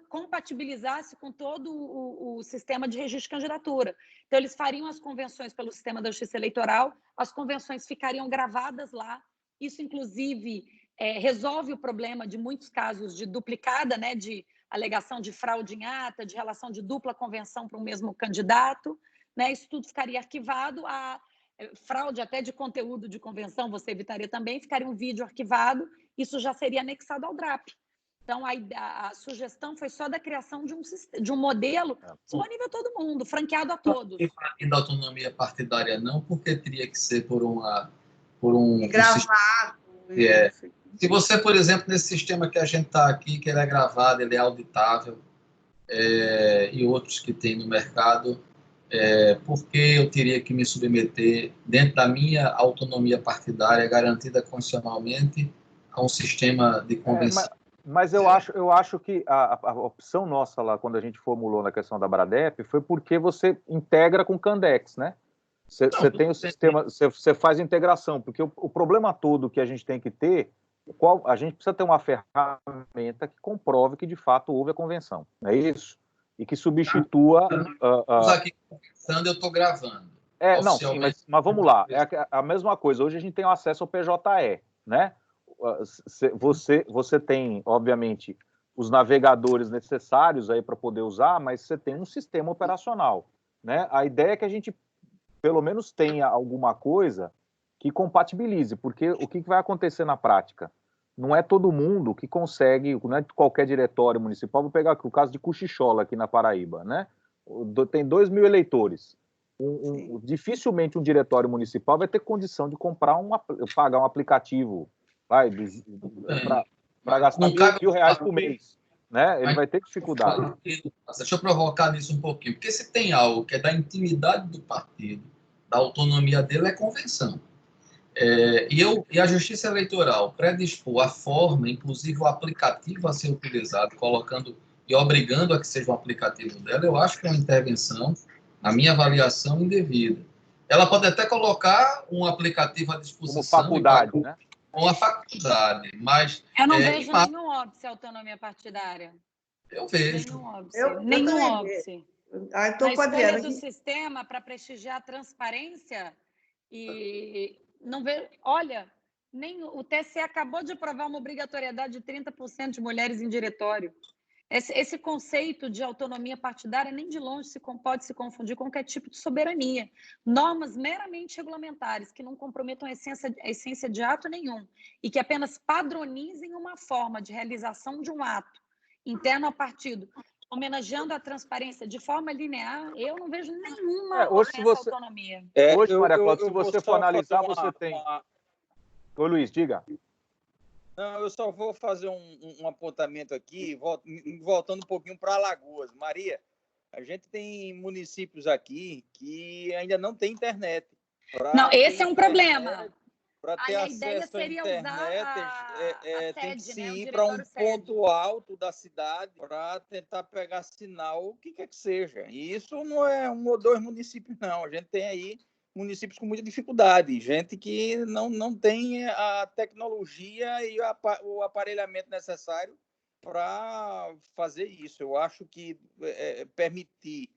compatibilizasse com todo o sistema de registro de candidatura. Então, eles fariam as convenções pelo sistema da Justiça Eleitoral, as convenções ficariam gravadas lá. Isso, inclusive, resolve o problema de muitos casos de duplicada, né, de alegação de fraude em ata, de relação de dupla convenção para o mesmo candidato, né? Isso tudo ficaria arquivado. A fraude até de conteúdo de convenção você evitaria também, ficaria um vídeo arquivado, isso já seria anexado ao DRAP. Então, a sugestão foi só da criação de um modelo disponível a todo mundo, franqueado a todos. E da autonomia partidária não, porque teria que ser por um Gravado. Se você, por exemplo, nesse sistema que a gente está aqui, que ele é gravado, ele é auditável, e outros que tem no mercado, por que eu teria que me submeter, dentro da minha autonomia partidária, garantida constitucionalmente, a um sistema de convenção? Mas eu acho que a opção nossa lá, quando a gente formulou na questão da Bradep, foi porque você integra com o Candex, né? Você tem o sistema, você faz integração, porque o problema todo que a gente tem que ter, a gente precisa ter uma ferramenta que comprove que de fato houve a convenção, não é isso? E que substitua... Aqui conversando, eu estou gravando. Não, sim, mas vamos lá, é a mesma coisa, hoje a gente tem o acesso ao PJE, né? Você tem, obviamente, os navegadores necessários aí para poder usar, mas você tem um sistema operacional, né? A ideia é que a gente, pelo menos, tenha alguma coisa que compatibilize, porque o que vai acontecer na prática? Não é todo mundo que consegue, não é qualquer diretório municipal. Vou pegar aqui o caso de Cochichola, aqui na Paraíba, né? Tem 2.000 eleitores. Dificilmente um diretório municipal vai ter condição de pagar um aplicativo para gastar R$1.000 por mês, né? Ele vai ter dificuldade. Deixa eu provocar nisso um pouquinho, porque se tem algo que é da intimidade do partido, da autonomia dele, é convenção. E a Justiça Eleitoral predispor a forma, inclusive o aplicativo a ser utilizado, colocando e obrigando a que seja um aplicativo dela, eu acho que é uma intervenção, na minha avaliação, indevida. Ela pode até colocar um aplicativo à disposição. Como faculdade, né? Uma faculdade, mas... Eu não vejo nenhum óbice autonomia partidária. Eu vejo. Nenhum óbice. Estou com a Adriana do sistema para prestigiar a transparência e não vejo... Olha, o TSE acabou de aprovar uma obrigatoriedade de 30% de mulheres em diretório. Esse conceito de autonomia partidária nem de longe pode se confundir com qualquer tipo de soberania. Normas meramente regulamentares que não comprometam a essência de ato nenhum e que apenas padronizem uma forma de realização de um ato interno ao partido, homenageando a transparência de forma linear, eu não vejo nenhuma autonomia. Hoje, Maria Cláudia, se você for analisar, você tem... Oi, Luiz, diga. Não, eu só vou fazer um apontamento aqui, voltando um pouquinho para Alagoas. Maria, a gente tem municípios aqui que ainda não tem internet. Não, esse é um problema. Para ter acesso à internet, tem que se ir para um ponto alto da cidade para tentar pegar sinal, o que quer que seja. E isso não é 1 ou 2 municípios, não. A gente tem aí municípios com muita dificuldade, gente que não tem a tecnologia e o aparelhamento necessário para fazer isso. Eu acho que permitir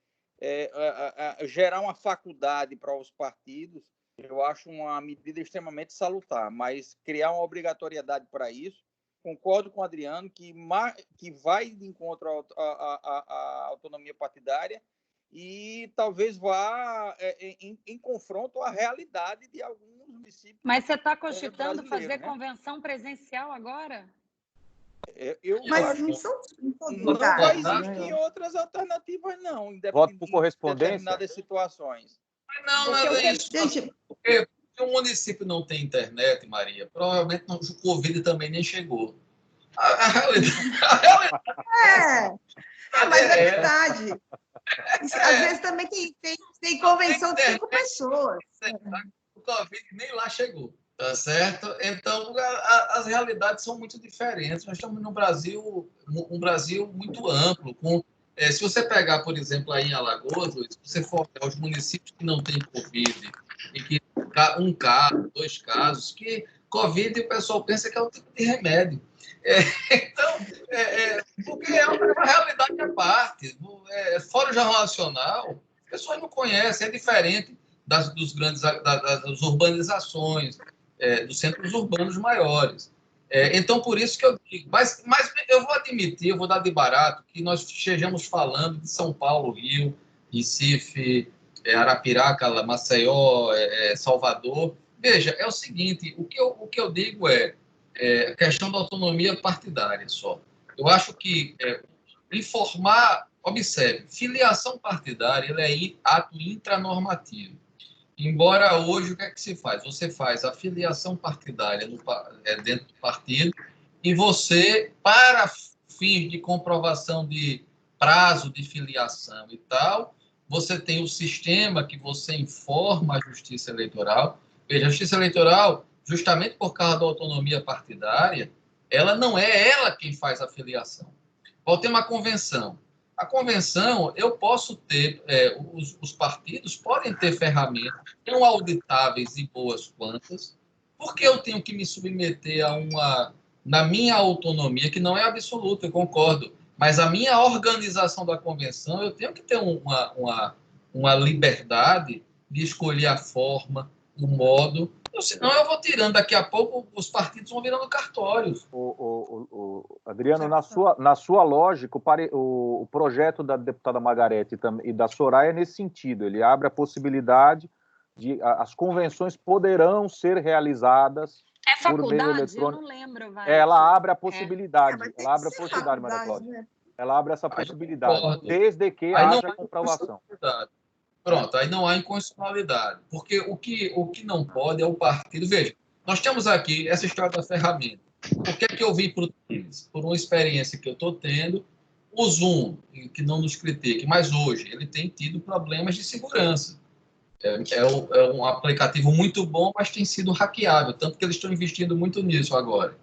gerar uma faculdade para os partidos, eu acho uma medida extremamente salutar, mas criar uma obrigatoriedade para isso, concordo com o Adriano, que vai de encontro à autonomia partidária, e talvez vá em confronto à realidade de alguns municípios. Mas você está cogitando fazer convenção presencial agora? Mas não são não vai existir outras alternativas, não, voto por correspondência de determinadas situações. Não é isso. Porque o município não tem internet, Maria, provavelmente o Covid também nem chegou. A realidade... mas é verdade. Às vezes também tem convenção de 5 pessoas. O Covid nem lá chegou, tá certo? Então, as realidades são muito diferentes. Nós estamos num Brasil, um Brasil muito amplo. Se você pegar, por exemplo, aí em Alagoas, se você for aos municípios que não têm Covid, e que 1 caso, 2 casos, que Covid o pessoal pensa que é um tipo de remédio. Então, porque é uma realidade à parte. Fora o Jornal Nacional, as pessoas não conhecem, é diferente das urbanizações, dos centros urbanos maiores. Então, por isso que eu digo, mas eu vou admitir, eu vou dar de barato, que nós estejamos falando de São Paulo, Rio, Recife, Arapiraca, Maceió, Salvador. Veja, é o seguinte, o que eu digo é a questão da autonomia partidária só. Eu acho que informar, observe, filiação partidária ela é ato intranormativo. Embora hoje, o que é que se faz? Você faz a filiação partidária dentro do partido e você, para fins de comprovação de prazo de filiação e tal, você tem o sistema que você informa a Justiça Eleitoral. Veja, a Justiça Eleitoral, justamente por causa da autonomia partidária, ela não é ela quem faz a filiação. Pode ter uma convenção. A convenção, eu posso ter, os partidos podem ter ferramentas tão auditáveis e boas quantas, porque eu tenho que me submeter na minha autonomia, que não é absoluta, eu concordo, mas a minha organização da convenção, eu tenho que ter uma liberdade de escolher a forma, o modo, senão eu vou tirando, daqui a pouco os partidos vão virando cartórios. Adriano, na sua lógica, o projeto da deputada Margarete e da Soraya é nesse sentido, ele abre a possibilidade de as convenções poderão ser realizadas por meio eletrônico. Eu não lembro, ela abre a possibilidade, Maria Cláudia. Ela abre essa possibilidade, desde que haja comprovação. Pronto, aí não há inconstitucionalidade, porque o que não pode é o partido. Veja, nós temos aqui essa história da ferramenta. Por que é que eu vim para o Teams? Por uma experiência que eu estou tendo, o Zoom, que não nos critique, mas hoje ele tem tido problemas de segurança. É um aplicativo muito bom, mas tem sido hackeável, tanto que eles estão investindo muito nisso agora.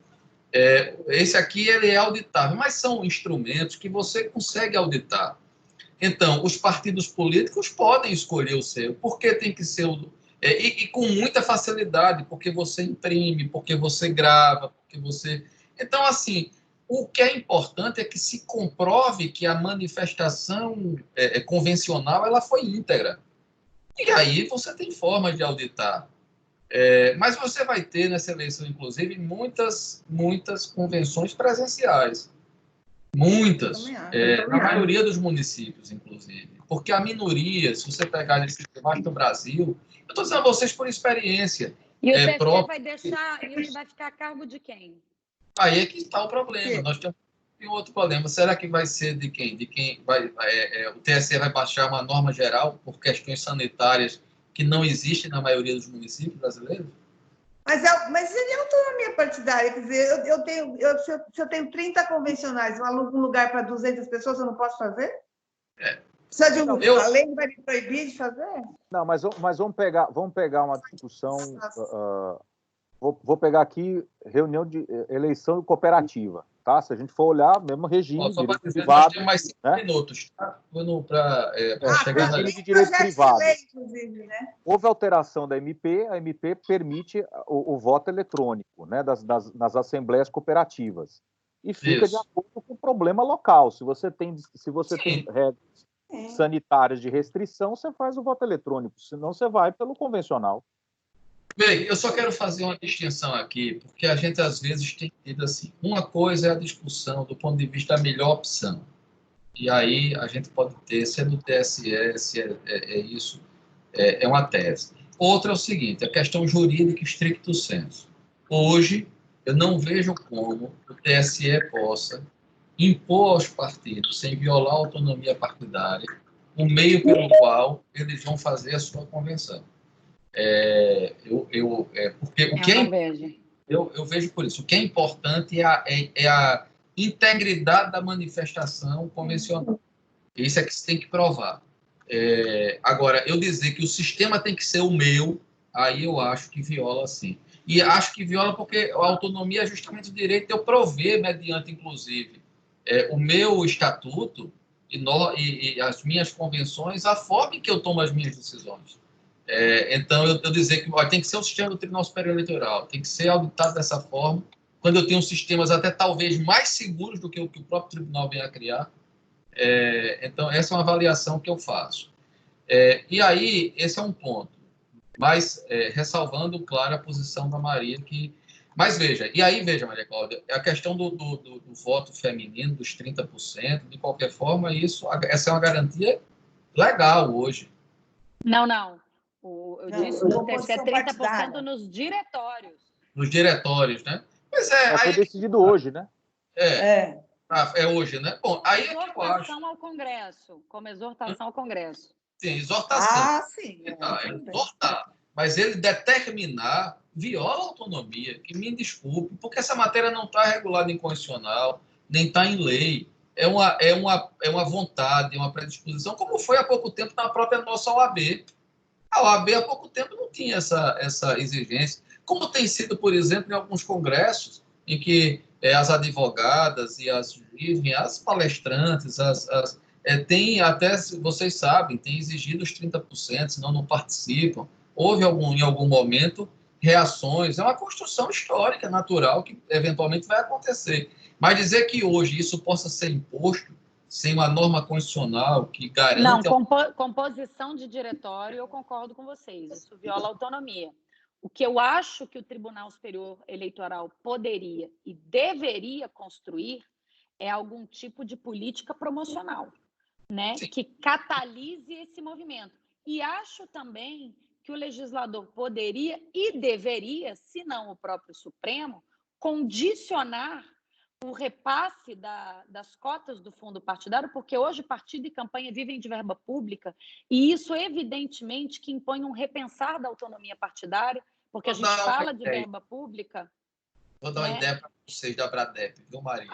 Esse aqui ele é auditável, mas são instrumentos que você consegue auditar. Então, os partidos políticos podem escolher o seu, porque tem que ser e com muita facilidade, porque você imprime, porque você grava, porque você... Então, assim, o que é importante é que se comprove que a manifestação convencional ela foi íntegra. E aí você tem formas de auditar. Mas você vai ter nessa eleição, inclusive, muitas convenções presenciais. Muitas. Na maioria dos municípios, inclusive. Porque a minoria, se você pegar nesse debate do Brasil, eu estou dizendo a vocês por experiência. E o TSE vai deixar, e ele vai ficar a cargo de quem? Aí é que está o problema. Nós temos outro problema. Será que vai ser de quem? O TSE vai baixar uma norma geral por questões sanitárias que não existe na maioria dos municípios brasileiros? Mas seria autonomia partidária, quer dizer, se eu tenho 30 convencionais, eu alugo um lugar para 200 pessoas, eu não posso fazer? Precisa de a lei vai me proibir de fazer? Não, mas vamos pegar uma discussão, vou pegar aqui reunião de eleição cooperativa, tá? Se a gente for olhar, mesmo regime, direito privado... Nós temos mais 5 minutos, tá? Para chegar na de direito privado. Né? Houve alteração da MP, a MP permite o voto eletrônico, né, nas assembleias cooperativas. E fica de acordo com o problema local. Se você tem regras sanitárias de restrição, você faz o voto eletrônico, senão você vai pelo convencional. Bem, eu só quero fazer uma distinção aqui, porque a gente às vezes tem tido assim, uma coisa é a discussão do ponto de vista da melhor opção. E aí a gente pode ter, se é do TSE, se é isso, é uma tese. Outra é o seguinte, a questão jurídica estricto sensu. Hoje, eu não vejo como o TSE possa impor aos partidos, sem violar a autonomia partidária, o meio pelo qual eles vão fazer a sua convenção. Porque o que eu vejo por isso. O que é importante é a integridade da manifestação convencional. Isso é que se tem que provar. Agora, eu dizer que o sistema tem que ser o meu, aí eu acho que viola sim. E acho que viola porque a autonomia é justamente o direito de eu prover, mediante, inclusive, o meu estatuto e as minhas convenções, a forma em que eu tomo as minhas decisões. Então, eu dizer que tem que ser o sistema do Tribunal Superior Eleitoral, tem que ser auditado dessa forma, quando eu tenho sistemas até talvez mais seguros do que o próprio tribunal vem a criar. Então, essa é uma avaliação que eu faço. E aí, esse é um ponto. Mas, ressalvando, claro, a posição da Maria, Mas veja, Maria Cláudia, a questão do voto feminino, dos 30%, de qualquer forma, essa é uma garantia legal hoje. Não. Eu disse do TSE 30% partidária. nos diretórios. Nos diretórios, né? Pois Foi decidido hoje, né? É hoje, né? Bom, aí é que eu acho. Exortação ao Congresso, como exortação ao Congresso. Sim, exortação. Sim. Exortar. Mas ele determinar viola a autonomia, que me desculpe, porque essa matéria não está regulada em constitucional, nem está em lei. É uma vontade, uma predisposição, como foi há pouco tempo na própria nossa OAB. A OAB há pouco tempo não tinha essa exigência, como tem sido, por exemplo, em alguns congressos, em que as advogadas e as palestrantes, têm até, vocês sabem, têm exigido os 30%, senão não participam. Houve em algum momento reações, é uma construção histórica, natural, que eventualmente vai acontecer. Mas dizer que hoje isso possa ser imposto sem uma norma constitucional que garante... Não, composição de diretório, eu concordo com vocês, isso viola a autonomia. O que eu acho que o Tribunal Superior Eleitoral poderia e deveria construir é algum tipo de política promocional, né? Que catalise esse movimento. E acho também que o legislador poderia e deveria, se não o próprio Supremo, condicionar o repasse das cotas do fundo partidário, porque hoje partido e campanha vivem de verba pública, e isso evidentemente que impõe um repensar da autonomia partidária, porque a gente fala de verba pública. Vou dar uma ideia para vocês da Bradep, viu, Maria?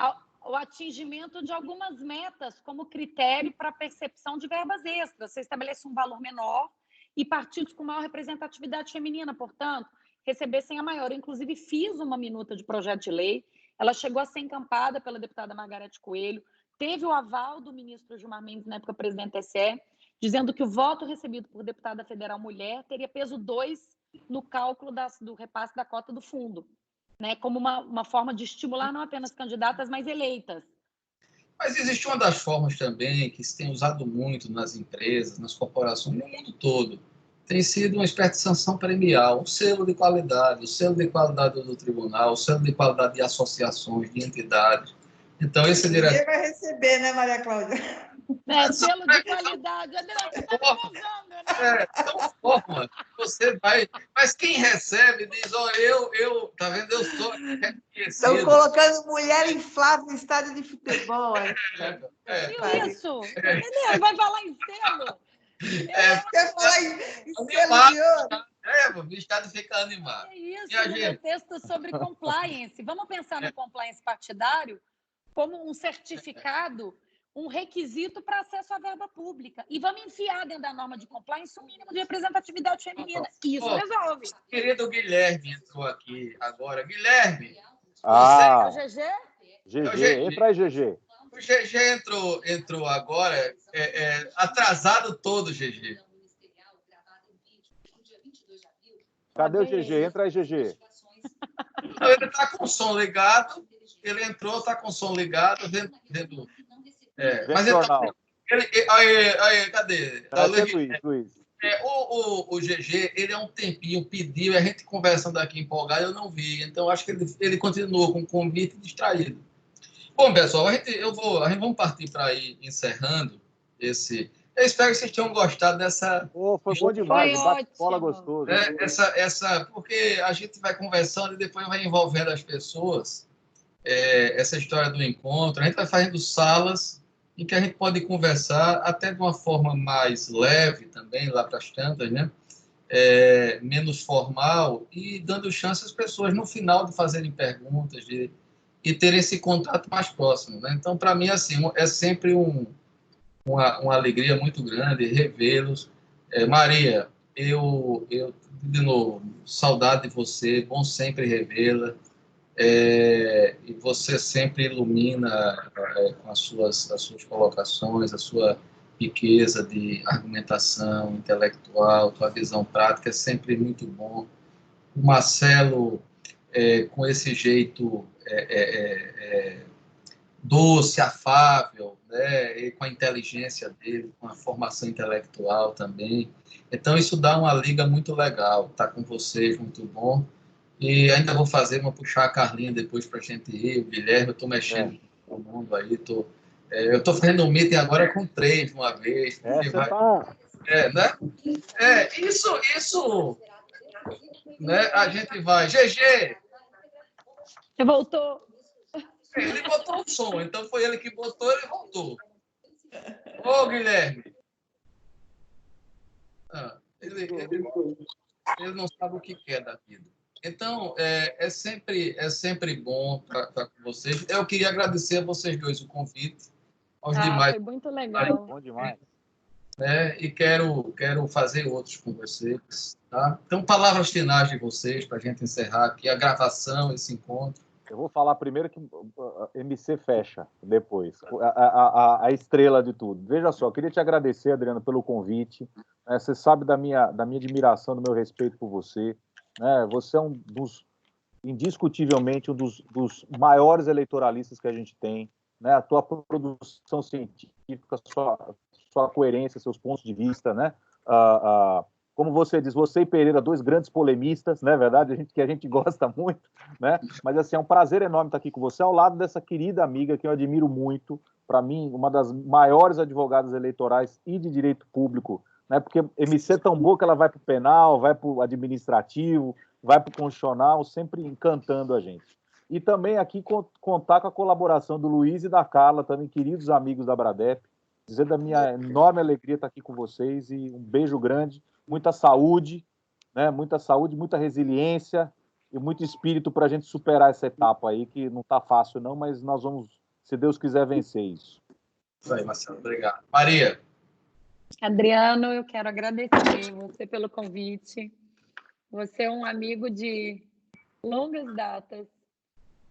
O atingimento de algumas metas como critério para a percepção de verbas extras. Você estabelece um valor menor e partidos com maior representatividade feminina, portanto, recebessem a maior. Eu, inclusive, fiz uma minuta de projeto de lei, ela chegou a ser encampada pela deputada Margarete Coelho, teve o aval do ministro Gilmar Mendes, na época presidente do TSE, dizendo que o voto recebido por deputada federal mulher teria peso 2 no cálculo do repasse da cota do fundo, né, como uma forma de estimular não apenas candidatas, mas eleitas. Mas existe uma das formas também que se tem usado muito nas empresas, nas corporações, no mundo todo. Tem sido uma espécie de sanção premial, o selo de qualidade do tribunal, o selo de qualidade de associações, de entidades. Então, esse diretor... Ninguém vai receber, né, Maria Cláudia? Selo de qualidade. Você está negociando, né? São formas. Você vai... Mas quem recebe diz, tá vendo, eu sou reconhecido. Estão colocando mulher inflável no estádio de futebol. Isso. Vai falar em selo. Quer falar em selo de ouro? O Estado fica animado. É isso, no meu texto sobre compliance. Vamos pensar no compliance partidário como um certificado, um requisito para acesso à verba pública. E vamos enfiar dentro da norma de compliance um mínimo de representatividade feminina. Isso resolve. O querido Guilherme entrou aqui agora. Guilherme! É o GG? GG, entra aí, GG. O GG entrou agora, atrasado todo, GG. Cadê o GG? Entra aí, GG. Ele está com o som ligado, ele entrou, está com o som ligado, vendo. Mas ele cadê? Luiz. O GG, ele é um tempinho, pediu, a gente conversando aqui empolgado, eu não vi. Então, acho que ele continuou com o convite distraído. Bom, pessoal, a gente vamos partir para ir encerrando esse... Eu espero que vocês tenham gostado dessa... Foi bom demais, bate-bola gostoso. Porque a gente vai conversando e depois vai envolvendo as pessoas. Essa história do encontro, a gente vai fazendo salas em que a gente pode conversar até de uma forma mais leve também, lá para as tantas, né? Menos formal e dando chance às pessoas, no final, de fazerem perguntas e ter esse contato mais próximo, né? Então, para mim, assim, é sempre uma alegria muito grande revê-los. Maria, eu, de novo, saudade de você, bom sempre revê-la. E você sempre ilumina com as suas colocações, a sua riqueza de argumentação intelectual, tua visão prática, é sempre muito bom. O Marcelo, com esse jeito doce, afável, né? E com a inteligência dele, com a formação intelectual também. Então, isso dá uma liga muito legal. Estar com vocês, muito bom. E ainda vou puxar a Carlinha depois para a gente ir, o Guilherme, eu estou mexendo com o mundo aí, eu estou fazendo um meeting agora com 3 de uma vez. Né? Isso, né? A gente vai. GG! Você voltou? Ele botou o som, então foi ele que botou, ele voltou. Ô, Guilherme! Ele não sabe o que quer da vida. Então, é sempre bom estar com vocês. Eu queria agradecer a vocês dois o convite. Aos demais. Foi muito legal. Bom demais. E quero fazer outros com vocês. Tá? Então, palavras finais de vocês para a gente encerrar aqui a gravação, esse encontro. Eu vou falar primeiro que MC fecha, depois. A estrela de tudo. Veja só, eu queria te agradecer, Adriano, pelo convite. Você sabe da minha admiração, do meu respeito por você. Você é indiscutivelmente um dos maiores eleitoralistas que a gente tem. A tua produção científica, sua coerência, seus pontos de vista, como você diz, você e Pereira, 2 grandes polemistas, não é verdade? Que a gente gosta muito, né? Mas, assim, é um prazer enorme estar aqui com você, ao lado dessa querida amiga que eu admiro muito, para mim, uma das maiores advogadas eleitorais e de direito público, né? Porque MC é tão boa que ela vai para o penal, vai para o administrativo, vai para o constitucional, sempre encantando a gente. E também aqui contar com a colaboração do Luiz e da Carla, também queridos amigos da Bradep, dizer da minha enorme alegria estar aqui com vocês e um beijo grande, muita saúde, muita resiliência e muito espírito para a gente superar essa etapa aí, que não está fácil não, mas nós vamos, se Deus quiser, vencer isso. Isso aí, Marcelo, obrigado. Maria. Adriano, eu quero agradecer você pelo convite. Você é um amigo de longas datas.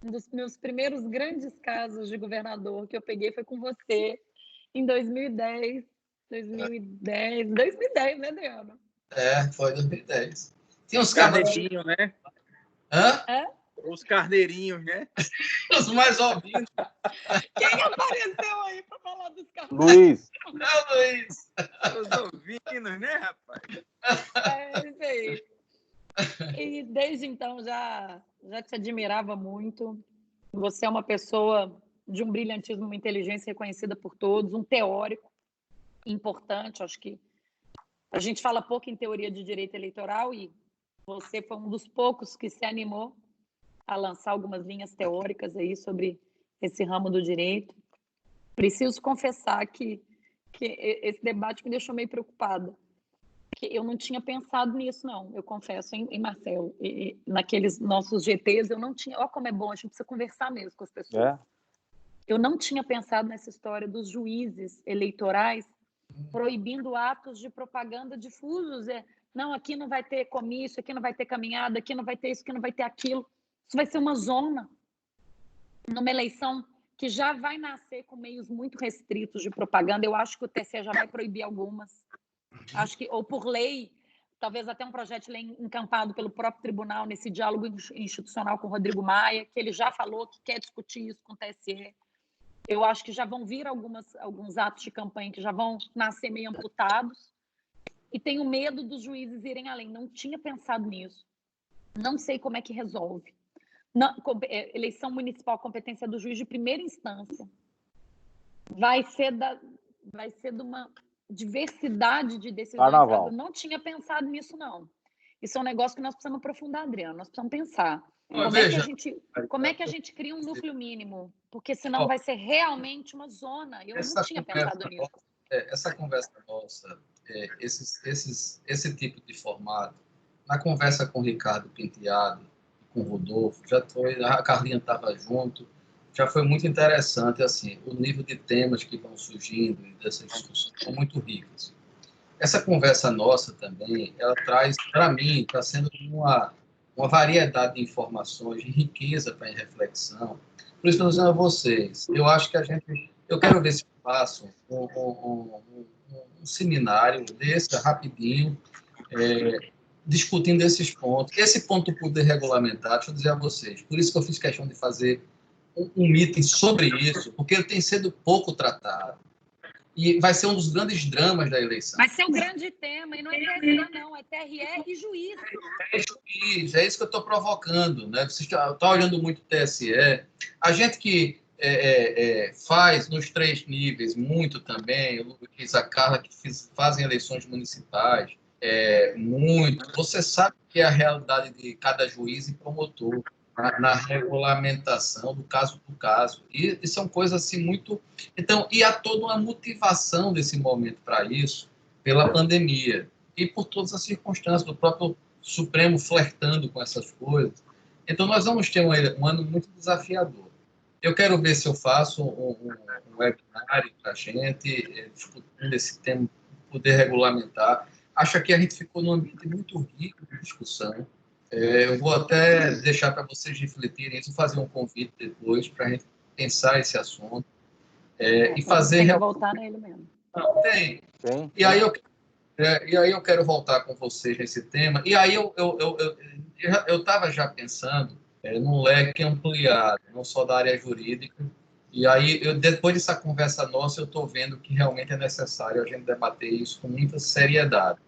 Um dos meus primeiros grandes casos de governador que eu peguei foi com você em 2010, né, Adriano? Foi 2010. Tinha uns carneirinhos, né? Hã? Os carneirinhos, né? Os mais ouvidos. Quem apareceu aí para falar dos carneirinhos? Luiz. Não, Luiz. Os ouvidos, né, rapaz? Isso aí. E desde então já te admirava muito. Você é uma pessoa de um brilhantismo, uma inteligência reconhecida por todos, um teórico importante. Acho que a gente fala pouco em teoria de direito eleitoral e você foi um dos poucos que se animou a lançar algumas linhas teóricas aí sobre esse ramo do direito. Preciso confessar que esse debate me deixou meio preocupada. Que eu não tinha pensado nisso, não. Eu confesso, em Marcelo, naqueles nossos GTs, eu não tinha... Olha como é bom, a gente precisa conversar mesmo com as pessoas. Eu não tinha pensado nessa história dos juízes eleitorais proibindo atos de propaganda difusos. Não, aqui não vai ter comício, aqui não vai ter caminhada, aqui não vai ter isso, aqui não vai ter aquilo. Isso vai ser uma zona numa eleição que já vai nascer com meios muito restritos de propaganda. Eu acho que o TSE já vai proibir algumas. Acho que, ou por lei, talvez até um projeto de lei encampado pelo próprio tribunal nesse diálogo institucional com o Rodrigo Maia, que ele já falou que quer discutir isso com o TSE. Eu acho que já vão vir alguns atos de campanha que já vão nascer meio amputados. E tenho medo dos juízes irem além. Não tinha pensado nisso. Não sei como é que resolve. Eleição municipal, competência do juiz de primeira instância. Vai ser de uma diversidade de decisões. Carnaval. Eu não tinha pensado nisso, não. Isso é um negócio que nós precisamos aprofundar, Adriano. Nós precisamos pensar. Como é que a gente cria um núcleo mínimo? Porque senão vai ser realmente uma zona. Eu não tinha pensado nisso. Essa conversa nossa, esse tipo de formato, na conversa com o Ricardo Penteado, com o Rodolfo, já foi, a Carlinha estava junto, já foi muito interessante, assim, o nível de temas que vão surgindo e dessas discussões são muito ricas. Essa conversa nossa também, ela traz, para mim, está sendo uma variedade de informações, de riqueza para a reflexão. Por isso que eu estou dizendo a vocês, eu acho que eu quero ver se eu faço um seminário desse, rapidinho, discutindo esses pontos. Esse ponto do poder regulamentar, deixa eu dizer a vocês, por isso que eu fiz questão de fazer um meeting sobre isso, porque ele tem sido pouco tratado. E vai ser um dos grandes dramas da eleição. Vai ser o grande tema, e não é TSE, não, é TRE e juiz. É isso que eu estou provocando. Né? Você está olhando muito o TSE. A gente que faz nos 3 níveis muito também, o Luiz, a Carla, que fazem eleições municipais, muito. Você sabe que é a realidade de cada juiz e promotor na regulamentação do caso por caso. E são coisas assim muito... Então, e há toda uma motivação desse momento para isso, pela pandemia e por todas as circunstâncias do próprio Supremo flertando com essas coisas. Então, nós vamos ter um ano muito desafiador. Eu quero ver se eu faço um webinário para a gente, discutindo esse tema, poder regulamentar. Acho que a gente ficou num ambiente muito rico de discussão. Eu vou até deixar para vocês refletirem isso, fazer um convite depois para a gente pensar esse assunto e fazer... Tem que voltar nele mesmo. Tem. E aí eu quero voltar com vocês nesse tema. E aí eu estava já pensando num leque ampliado, não só da área jurídica. E aí, depois dessa conversa nossa, eu estou vendo que realmente é necessário a gente debater isso com muita seriedade.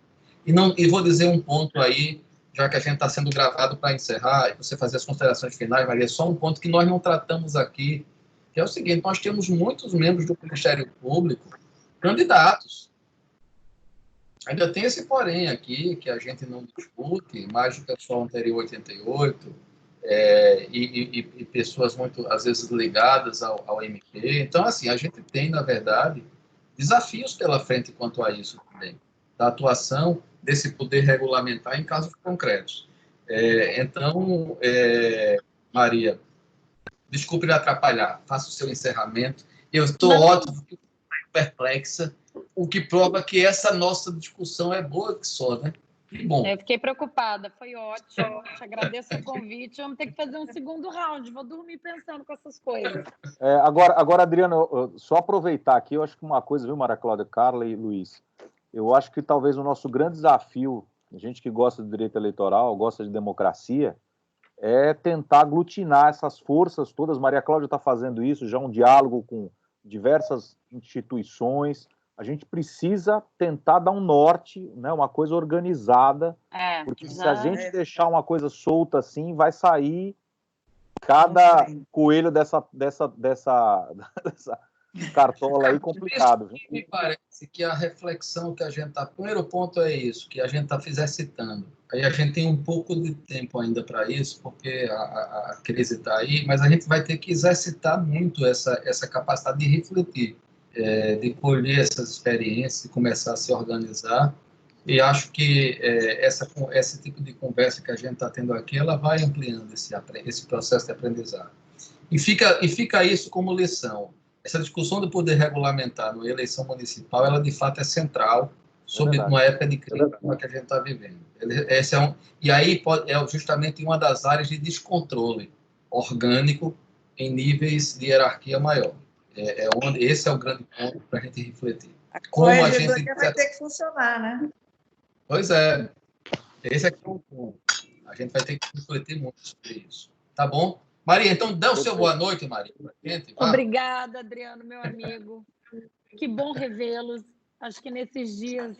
E vou dizer um ponto aí, já que a gente está sendo gravado para encerrar, e você fazer as considerações finais, Maria, só um ponto que nós não tratamos aqui, que é o seguinte: nós temos muitos membros do Ministério Público candidatos. Ainda tem esse porém aqui, que a gente não discute, mais do pessoal anterior 88, e pessoas muito, às vezes, ligadas ao MP. Então, assim, a gente tem, na verdade, desafios pela frente quanto a isso também, da atuação desse poder regulamentar em casos concretos. Então, Maria, desculpe me atrapalhar, faça o seu encerramento. Eu estou ótimo, perplexa, o que prova que essa nossa discussão é boa que só, né? Que bom. Eu fiquei preocupada, foi ótimo, te agradeço o convite, vamos ter que fazer um segundo round, vou dormir pensando com essas coisas. Agora, Adriano, só aproveitar aqui, eu acho que uma coisa, viu, Maria Cláudia, Carla e Luiz, eu acho que talvez o nosso grande desafio, a gente que gosta de direito eleitoral, gosta de democracia, é tentar aglutinar essas forças todas. Maria Cláudia está fazendo isso, já um diálogo com diversas instituições. A gente precisa tentar dar um norte, né, uma coisa organizada, porque se a gente deixar uma coisa solta assim, vai sair cada coelho dessa cartola aí complicado. Isso me parece que a reflexão que a gente está... Primeiro ponto é isso, que a gente está exercitando. Aí a gente tem um pouco de tempo ainda para isso, porque a crise está aí, mas a gente vai ter que exercitar muito essa capacidade de refletir, de colher essas experiências, de começar a se organizar. E acho que esse tipo de conversa que a gente está tendo aqui, ela vai ampliando esse processo de aprendizagem. E fica isso como lição. Essa discussão do poder regulamentar na eleição municipal, ela de fato é central sobre uma época de crise que a gente está vivendo. E aí é justamente uma das áreas de descontrole orgânico em níveis de hierarquia maior. Esse é o grande ponto para a gente refletir. Como a gente vai ter que funcionar, né? Pois é. Esse é o ponto. A gente vai ter que refletir muito sobre isso. Tá bom? Maria, então dá o seu boa noite, Maria. Gente, obrigada, Adriano, meu amigo. Que bom revê-los. Acho que nesses dias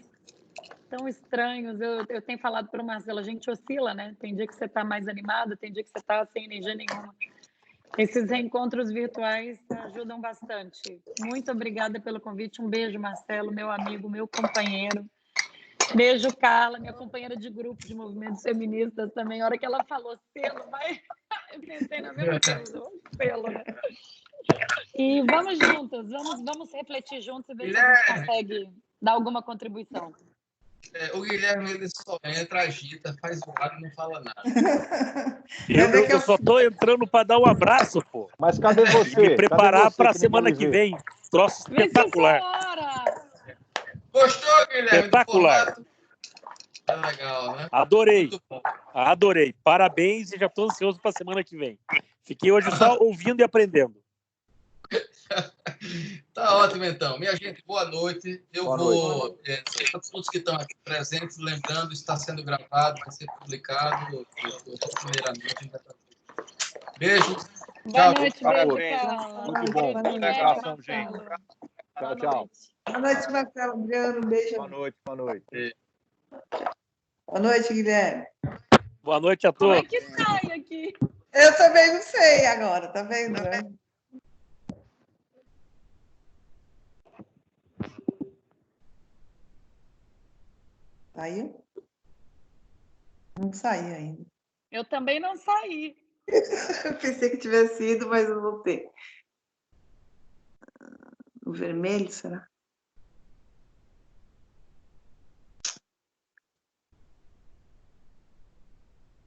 tão estranhos, eu tenho falado para o Marcelo, a gente oscila, né? Tem dia que você está mais animado, tem dia que você está sem energia nenhuma. Esses reencontros virtuais ajudam bastante. Muito obrigada pelo convite. Um beijo, Marcelo, meu amigo, meu companheiro. Beijo, Carla, minha companheira de grupo de movimentos feministas também. A hora que ela falou selo, eu pensei na mesma coisa, selo, né? E vamos juntos, vamos refletir juntos e ver se a gente consegue dar alguma contribuição. O Guilherme, ele só entra, agita, faz voado e não fala nada. Eu só tô entrando para dar um abraço, pô. Mas cadê você? Me preparar para a semana que vem. Troço espetacular. Gostou, Guilherme? Espetacular. É legal, né? Adorei. Parabéns e já estou ansioso para a semana que vem. Fiquei hoje só ouvindo e aprendendo. Tá ótimo, então. Minha gente, boa noite. Eu Boa vou... a todos que estão aqui presentes, lembrando, está sendo gravado, vai ser publicado primeiramente. Beijo. Boa Tchau. noite, Acabou. beijo, Carla. Muito bom. Boa noite. Abração, gente. Marcelo. Tchau, Boa tchau. noite. Boa noite, Marcelo. Adriano, um beijo. Boa noite, boa noite. Boa noite, Guilherme. Boa noite a Como todos. é que sai aqui? Eu também não sei agora, tá vendo? Né? Saiu? Não saí ainda. Eu também não saí. Eu pensei que tivesse ido, mas eu voltei. O vermelho, será?